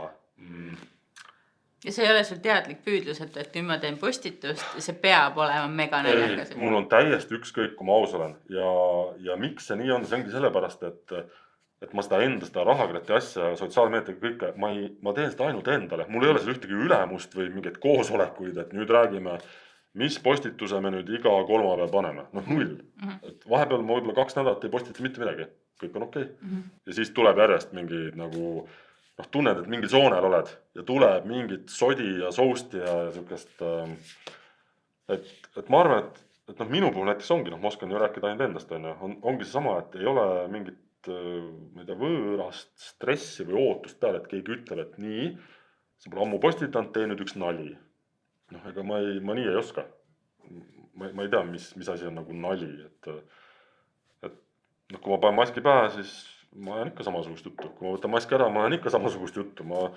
Ja see ei ole sul teadlik püüdlus, et nüüd ma teen postitust ja see peab olema mega naljakas. Mul on täiesti ükskõik, kui ma aus olen. Ja miks see nii on, see ongi sellepärast, et ma seda rahakrati asja, sotsiaalmeetega kõike, ma teen seda ainult endale. Mul ei ole seal ühtegi ülemust või mingeid koosolekuid, et nüüd räägime, mis postituse me nüüd iga kolmapäev paneme. Noh, null. Et vahepeal ma võib-olla 2 nädalat ei postita mitte midagi. Kõik on okei. Ja siis tuleb järjest mingi nagu tunned, et mingil soonel oled ja tuleb mingit sodi ja sousti ja sükest, et ma arvan, et minu puhul näiteks ongi, ma oskan ju rääkida ainult endast, ongi see sama, et ei ole mingit, ma ei tea, võõrast stressi või ootust peale, et keegi ütleb, et nii, sa pole ammu postitanud, tee nüüd üks nali. Noh, ega ma nii ei oska. Ma ei tea, mis asi on nagu nali, et kui ma panen maski pähe, siis ma ajan ikka samasugust juttu. Kui ma võtan maski ära, ma ajan ikka samasugust juttu. Ma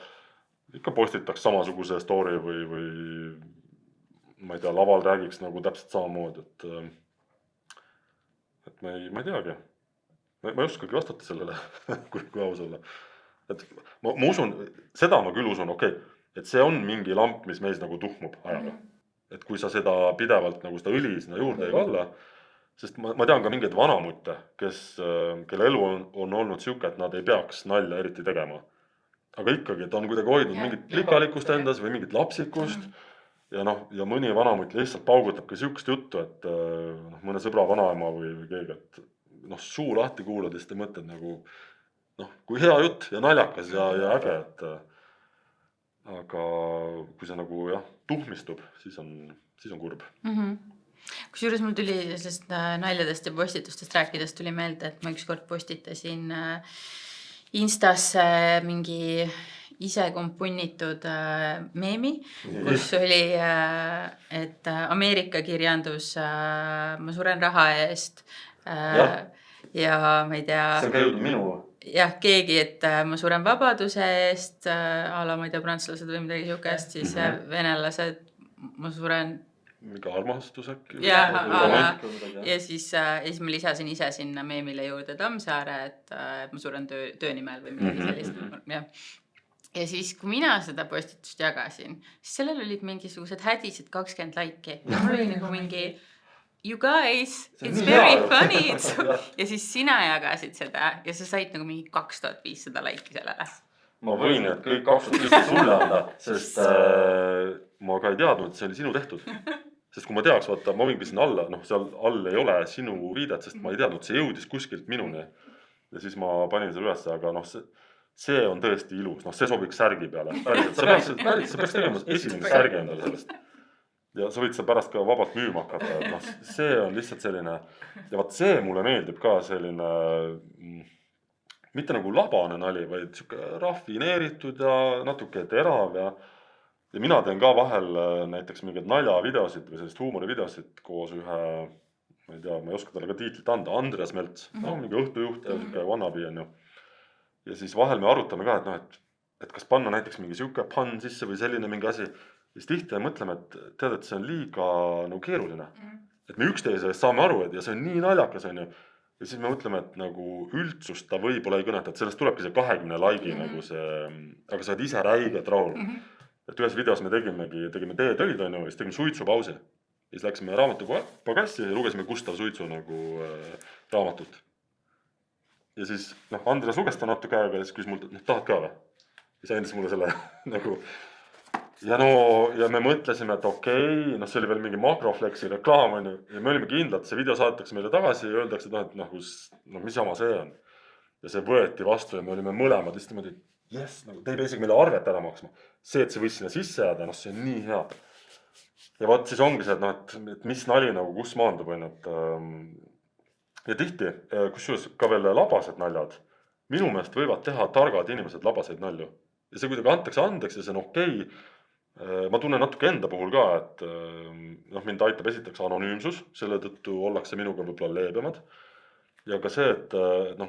ikka postitaks samasuguse story või ma ei tea, laval räägiks nagu täpselt samamoodi. Et ma ei teagi. Ma ei oskagi vastata sellele, kui aus olla. Et ma usun, seda ma küll usun, okei, et see on mingi lamp, mis meis nagu tuhmub ajaga. Et kui sa seda pidevalt nagu seda õli sinna juurde ei valla, sest ma tean ka mingeid vanamutte, kelle elu on olnud siuke, et nad ei peaks nalja eriti tegema. Aga ikkagi, et on kuidagi hoidnud mingit likalikust endas või mingit lapsikust ja mõni vanamutt lihtsalt paugutab ka siukest juttu, et mõne sõbra vanaema või keegi, et suu lahti kuulad ja siis te mõtled nagu, kui hea jutt ja naljakas ja äge, et aga kui see nagu tuhmistub, siis on kurb. Kusjuures mul tuli sellest naljadest ja postitustest rääkides tuli meelde, et ma ükskord postitasin Instasse mingi ise kompunnitud meemi, kus oli, et Ameerika kirjandus, ma suren raha eest ja ma ei tea. See on ka jõudnud minu. Jah, keegi, et ma suren vabaduse eest, ala ma ei tea, prantslased või midagi siukest, siis venelased, ma suren mingi armastus äkki. Ja siis ma lisasin ise sinna meemile juurde Tammsaare, et ma suren töö nimel või midagi sellist. Ja siis, kui mina seda postitust jagasin, siis sellel olid mingisugused hädised 20 laiki. Ja mul oli nagu mingi, you guys, it's very funny. Ja siis sina jagasid seda ja sa said nagu mingi 2500 laiki sellele. Ma võin, et kõik 2500 sulle anda, sest ma ka ei teadnud, et see oli sinu tehtud. Sest kui ma teaks, vaata, ma võingi sinna alla, seal all ei ole sinu viidet, sest ma ei teadnud, see jõudis kuskilt minuni. Ja siis ma panin selle üles, aga see on tõesti ilus, see sobiks särgi peale. Sa peaks tegema esimene särgi endale sellest. Ja sa võid seda pärast ka vabalt müüma hakata. See on lihtsalt selline, ja vaat see mulle meeldib ka selline, mitte nagu labane nali, vaid rafineeritud ja natuke terav ja mina teen ka vahel näiteks mingeid naljavideosid või sellist huumorivideosid koos ühe ma ei tea, ma ei oska talle ka tiitlit anda, Andreas Melts, no mingi õhtujuht ja siuke wannabe on ju. Ja siis vahel me arutame ka, et noh, et kas panna näiteks mingi siuke pann sisse või selline mingi asi. Ja siis tihti mõtleme, et tead, et see on liiga nagu keeruline. Et me üksteise eest saame aru, et ja see on nii naljakas on ju. Ja siis me mõtleme, et nagu üldsust ta võib-olla ei kõneta, et sellest tulebki see 20 like'i nagu see, aga sa oled ise räigelt rahul. Et ühes videos me tegime teetöid on ju, siis tegime suitsupausi. Ja siis läksime raamatupagassi ja lugesime Gustav Suitsu nagu raamatut. Ja siis Andres luges ta natuke aega ja siis küsis mult, et tahad ka või? Ja siis andis mulle selle nagu ja ja me mõtlesime, et okei, see oli veel mingi Makroflexi reklaam on ju, ja me olime kindlad, see video saadetakse meile tagasi ja öeldakse, et mis jama see on. Ja see võeti vastu ja me olime mõlemad lihtsalt niimoodi, yes, te ei pea isegi meile arvet ära maksma. See, et see võis sinna sisse jääda, see on nii hea. Ja vaat siis ongi see, et mis nali nagu kus maandub on, ja tihti, kusjuures ka veel labased naljad, minu meelest võivad teha targad inimesed labaseid nalju. Ja see kuidagi antakse andeks ja see on okei. Ma tunnen natuke enda puhul ka, et mind aitab esiteks anonüümsus, selle tõttu ollakse minuga võib-olla leebemad. Ja ka see, et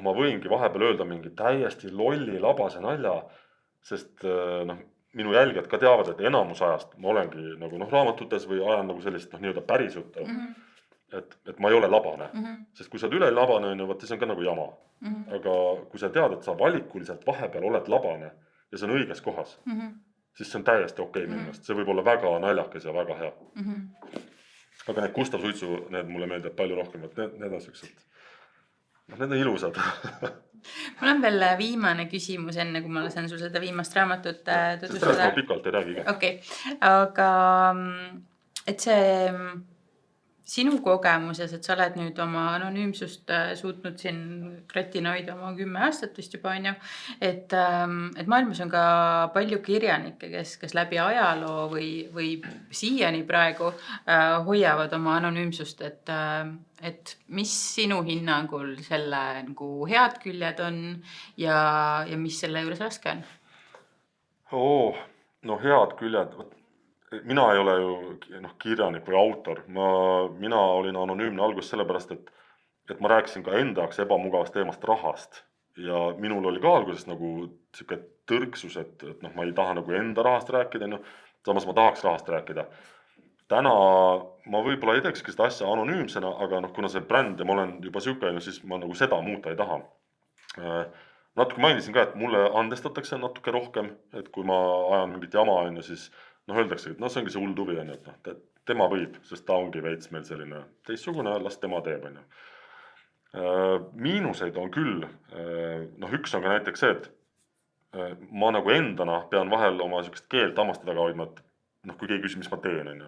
ma võingi vahepeal öelda mingi täiesti lolli labase nalja, sest minu jälgijad ka teavad, et enamus ajast ma olengi nagu raamatutes või ajan nagu sellist nii-öelda päris juttu. Et ma ei ole labane, sest kui sa oled üle labane, vaat siis on ka nagu jama. Aga kui sa tead, et sa valikuliselt vahepeal oled labane ja see on õiges kohas, siis see on täiesti okei minu meelest. See võib olla väga naljakas ja väga hea. Aga need Gustav Suitsu, need mulle meeldib palju rohkem, et need on sellised, need on ilusad. Mul on veel viimane küsimus, enne kui ma lasen sul seda viimast raamatut tutvustada. Sellest ma pikalt ei räägi. Okei, aga et see sinu kogemuses, et sa oled nüüd oma anonüümsust suutnud siin kratina hoida oma 10 aastat vist juba on ju, et maailmas on ka palju kirjanikke, kes läbi ajaloo või siiani praegu hoiavad oma anonüümsust, et mis sinu hinnangul selle nagu head küljed on ja mis selle juures raske on? Head küljed. Mina ei ole ju kirjanik või autor. Mina olin anonüümne alguses sellepärast, et ma rääkisin ka enda jaoks ebamugavast teemast rahast. Ja minul oli ka alguses nagu siuke tõrksus, et ma ei taha nagu enda rahast rääkida, samas ma tahaks rahast rääkida. Täna ma võib-olla ei teekski seda asja anonüümsena, aga kuna see bränd ja ma olen juba siuke, siis ma nagu seda muuta ei taha. Natuke mainisin ka, et mulle andestatakse natuke rohkem, et kui ma ajan mingit jama on, siis öeldakse, et see ongi see hull tuvi on, et tema võib, sest ta ongi veits meil selline teistsugune, las tema teeb on. Miinuseid on küll. Üks on ka näiteks see, et ma nagu endana pean vahel oma siukest keelt hammaste taga hoidma, et kui keegi küsib, mis ma teen on.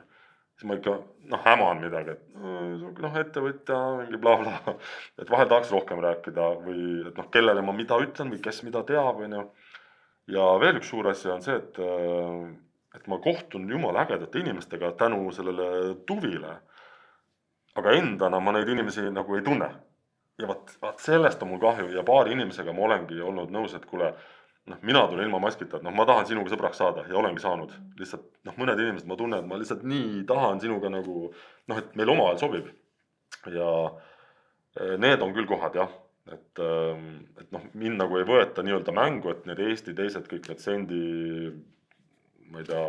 Siis ma ikka häman midagi, et ettevõtja, mingi bla bla, et vahel tahaks rohkem rääkida või et kellele ma mida ütlen või kes mida teab on. Ja veel üks suur asja on see, et ma kohtun jumala ägedate inimestega tänu sellele tuvile, aga endana ma neid inimesi nagu ei tunne. Ja vaat sellest on mul kahju ja paari inimesega ma olengi olnud nõus, et kuule, mina tulen ilma maskita, et ma tahan sinuga sõbraks saada ja olengi saanud. Lihtsalt mõned inimesed ma tunnen, et ma lihtsalt nii tahan sinuga nagu, et meil omavahel sobib. Ja need on küll kohad, jah. Et mind nagu ei võeta nii-öelda mängu, et need Eesti teised kõik need ma ei tea,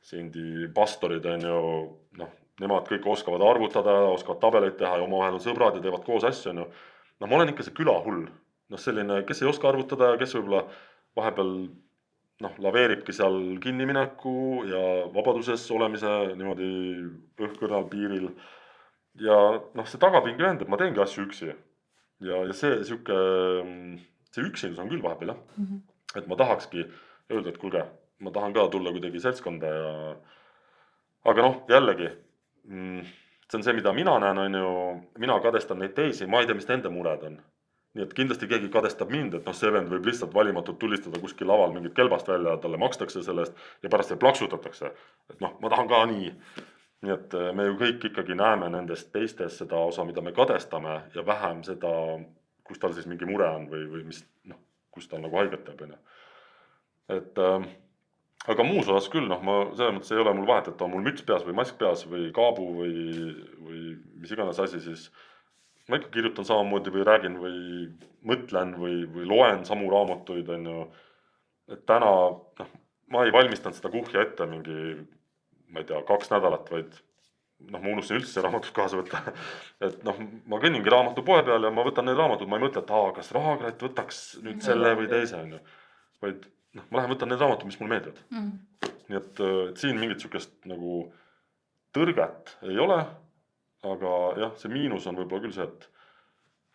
sendi pastorid on ju, nemad kõik oskavad arvutada, oskavad tabeleid teha ja omavahel on sõbrad ja teevad koos asju on ju. Ma olen ikka see külahull, selline, kes ei oska arvutada ja kes võib-olla vahepeal laveeribki seal kinnimineku ja vabaduses olemise niimoodi õhkõrnal piiril. Ja see tagapingi vend, et ma teengi asju üksi. Ja see üksinus on küll vahepeal, jah. Et ma tahakski öelda, et kuulge, ma tahan ka tulla kuidagi seltskonda ja aga jällegi, see on see, mida mina näen, on ju, mina kadestan neid teisi, ma ei tea, mis nende mured on. Nii et kindlasti keegi kadestab mind, et see vend võib lihtsalt valimatult tulistada kuskil laval mingit kelbast välja, talle makstakse sellest ja pärast see plaksutatakse. Et ma tahan ka nii. Nii et me ju kõik ikkagi näeme nendest teistes seda osa, mida me kadestame ja vähem seda, kus tal siis mingi mure on või mis, kus tal nagu haiget teeb. Et aga muus osas küll, noh, ma selles mõttes ei ole mul vahet, et on mul müts peas või mask peas või kaabu või mis iganes asi, siis ma ikka kirjutan samamoodi või räägin või mõtlen või loen samu raamatuid, on ju. Et täna, noh, ma ei valmistanud seda kuhja ette mingi, ma ei tea, 2 nädalat, vaid noh, ma unustasin üldse raamatut kaasa võtta. Et noh, ma kõnningi raamatupoe peal ja ma võtan need raamatud, ma ei mõtle, et kas Rahakrat võtaks nüüd selle või teise, on ju. Vaid noh, ma lähen võtan need raamatud, mis mulle meeldivad. Nii et siin mingit sihukest nagu tõrget ei ole, aga jah, see miinus on võib-olla küll see,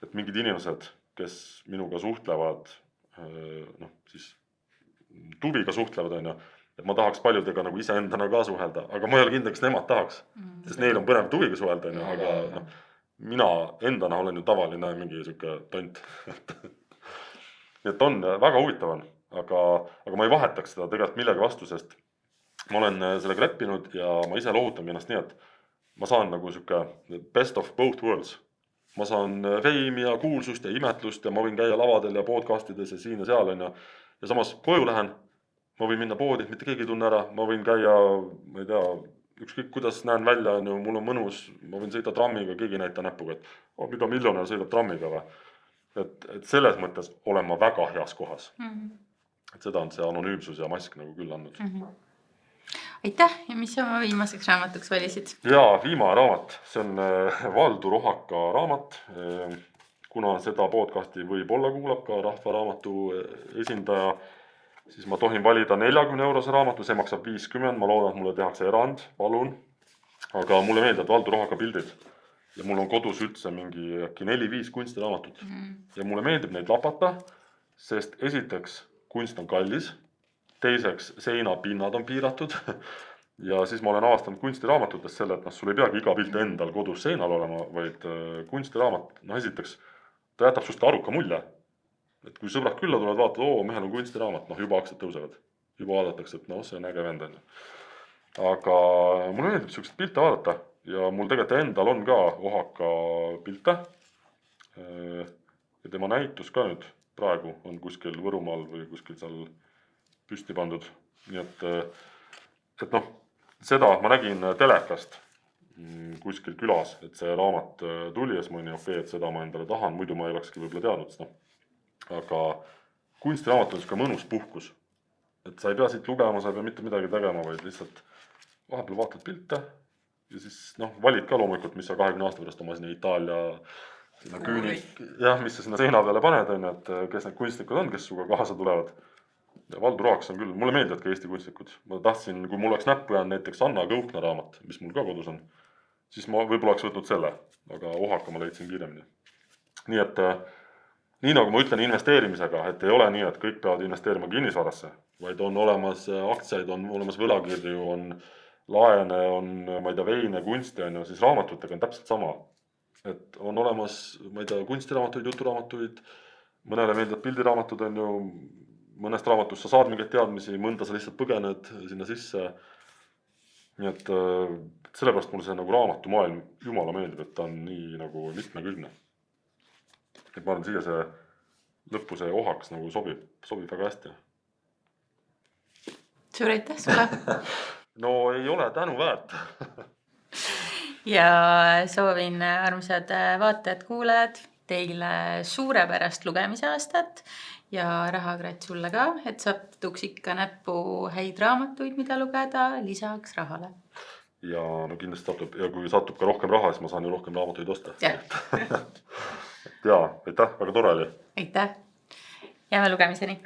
et mingid inimesed, kes minuga suhtlevad, noh, siis tuviga suhtlevad, on ju, et ma tahaks paljudega nagu iseendana ka suhelda, aga ma ei ole kindel, kas nemad tahaks, sest neil on põnev tuviga suhelda, on ju, aga noh, mina endana olen ju tavaline mingi sihuke tont. Nii et on, väga huvitav on, aga ma ei vahetaks seda tegelikult millegi vastu, sest ma olen sellega leppinud ja ma ise lohutangi ennast nii, et ma saan nagu sihuke best of both worlds. Ma saan feimi ja kuulsust ja imetlust ja ma võin käia lavadel ja podcastides ja siin ja seal, on ju. Ja samas koju lähen, ma võin minna poodi, mitte keegi ei tunne ära, ma võin käia, ma ei tea, ükskõik kuidas näen välja, on ju, mul on mõnus, ma võin sõita trammiga, keegi ei näita näpuga, et mida miljonär sõidab trammiga või. Et selles mõttes olen ma väga heas kohas. Et seda on see anonüümsus ja mask nagu küll andnud. Aitäh! Ja mis sa oma viimaseks raamatuks valisid? Jaa, viimane raamat, see on Valdur Ohaka raamat. Kuna seda podcasti võib-olla kuulab ka Rahvaraamatu esindaja, siis ma tohin valida 40 eurose raamatu, see maksab 50, ma loodan, et mulle tehakse erand, palun. Aga mulle meeldivad Valdur Ohaka pildid ja mul on kodus üldse mingi äkki 4-5 kunstiraamatut. Ja mulle meeldib neid lapata, sest esiteks kunst on kallis, teiseks seinapinnad on piiratud ja siis ma olen avastanud kunstiraamatutest selle, et sul ei peagi iga pilt endal kodus seinal olema, vaid kunstiraamat, esiteks ta jätab sust aruka mulje. Et kui sõbrad külla tulevad, vaatavad, mehel on kunstiraamat, juba aktsiad tõusevad. Juba vaadatakse, et see on äge vend. Aga mulle meeldib sihukest pilte vaadata ja mul tegelikult endal on ka Ohaka pilte. Ja tema näitus ka nüüd praegu on kuskil Võrumaal või kuskil seal püsti pandud. Nii et noh, seda ma nägin telekast kuskil külas, et see raamat tuli ja siis ma olin et seda ma endale tahan, muidu ma ei olekski võib-olla teadnud. Aga kunstiraamat on sihuke mõnus puhkus. Et sa ei pea siit lugema, sa ei pea mitte midagi tegema, vaid lihtsalt vahepeal vaatad pilte ja siis valid ka loomulikult, mis sa 20 aasta pärast oma sinna Itaalia sinna küünik, mis sa sinna seina peale paned, et kes need kunstnikud on, kes suga kaasa tulevad. Ja Valdur Ohaks on küll, mulle meeldivad ka Eesti kunstnikud. Ma tahtsin, kui mul oleks näppu jäänud näiteks Anna Kõukna raamat, mis mul ka kodus on, siis ma võib-olla oleks võtnud selle, aga Ohaka ma leidsin kiiremini. Nii et nii nagu ma ütlen investeerimisega, et ei ole nii, et kõik peavad investeerima kinnisvarasse, vaid on olemas aktsiaid, on olemas võlakirju, on laene, on, ma ei tea, veine, kunsti, on ju, siis raamatutega on täpselt sama. Et on olemas, ma ei tea, kunstiraamatuid, juturaamatuid, mõnele meeldivad pildiraamatud, on ju, mõnest raamatust sa saad mingeid teadmisi, mõnda sa lihtsalt põgened sinna sisse. Nii et sellepärast mulle see nagu raamatumaailm jumala meeldib, et ta on nii nagu mitmekülgne. Et ma arvan, siia see lõppu see Ohaks nagu sobib väga hästi. Suur aitäh sulle! No ei ole tänu väärt. Ja soovin armsad vaatajad, kuulajad teile suurepärast lugemise aastat ja Rahakrat sulle ka, et satuks ikka näppu häid raamatuid, mida lugeda lisaks rahale. Ja no kindlasti satub, ja kui satub ka rohkem raha, siis ma saan ju rohkem raamatuid osta. Ja, aitäh, väga tore oli. Aitäh, jääme lugemiseni.